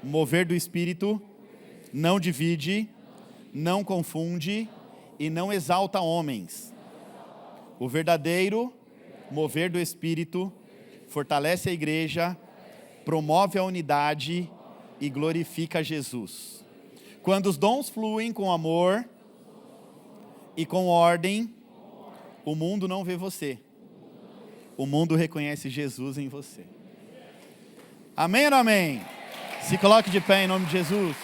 mover do Espírito não divide, não confunde e não exalta homens. O verdadeiro mover do Espírito fortalece a igreja, promove a unidade e glorifica Jesus. Quando os dons fluem com amor e com ordem, O mundo não vê você. O mundo reconhece Jesus em você. Amém ou não amém? Se coloque de pé em nome de Jesus.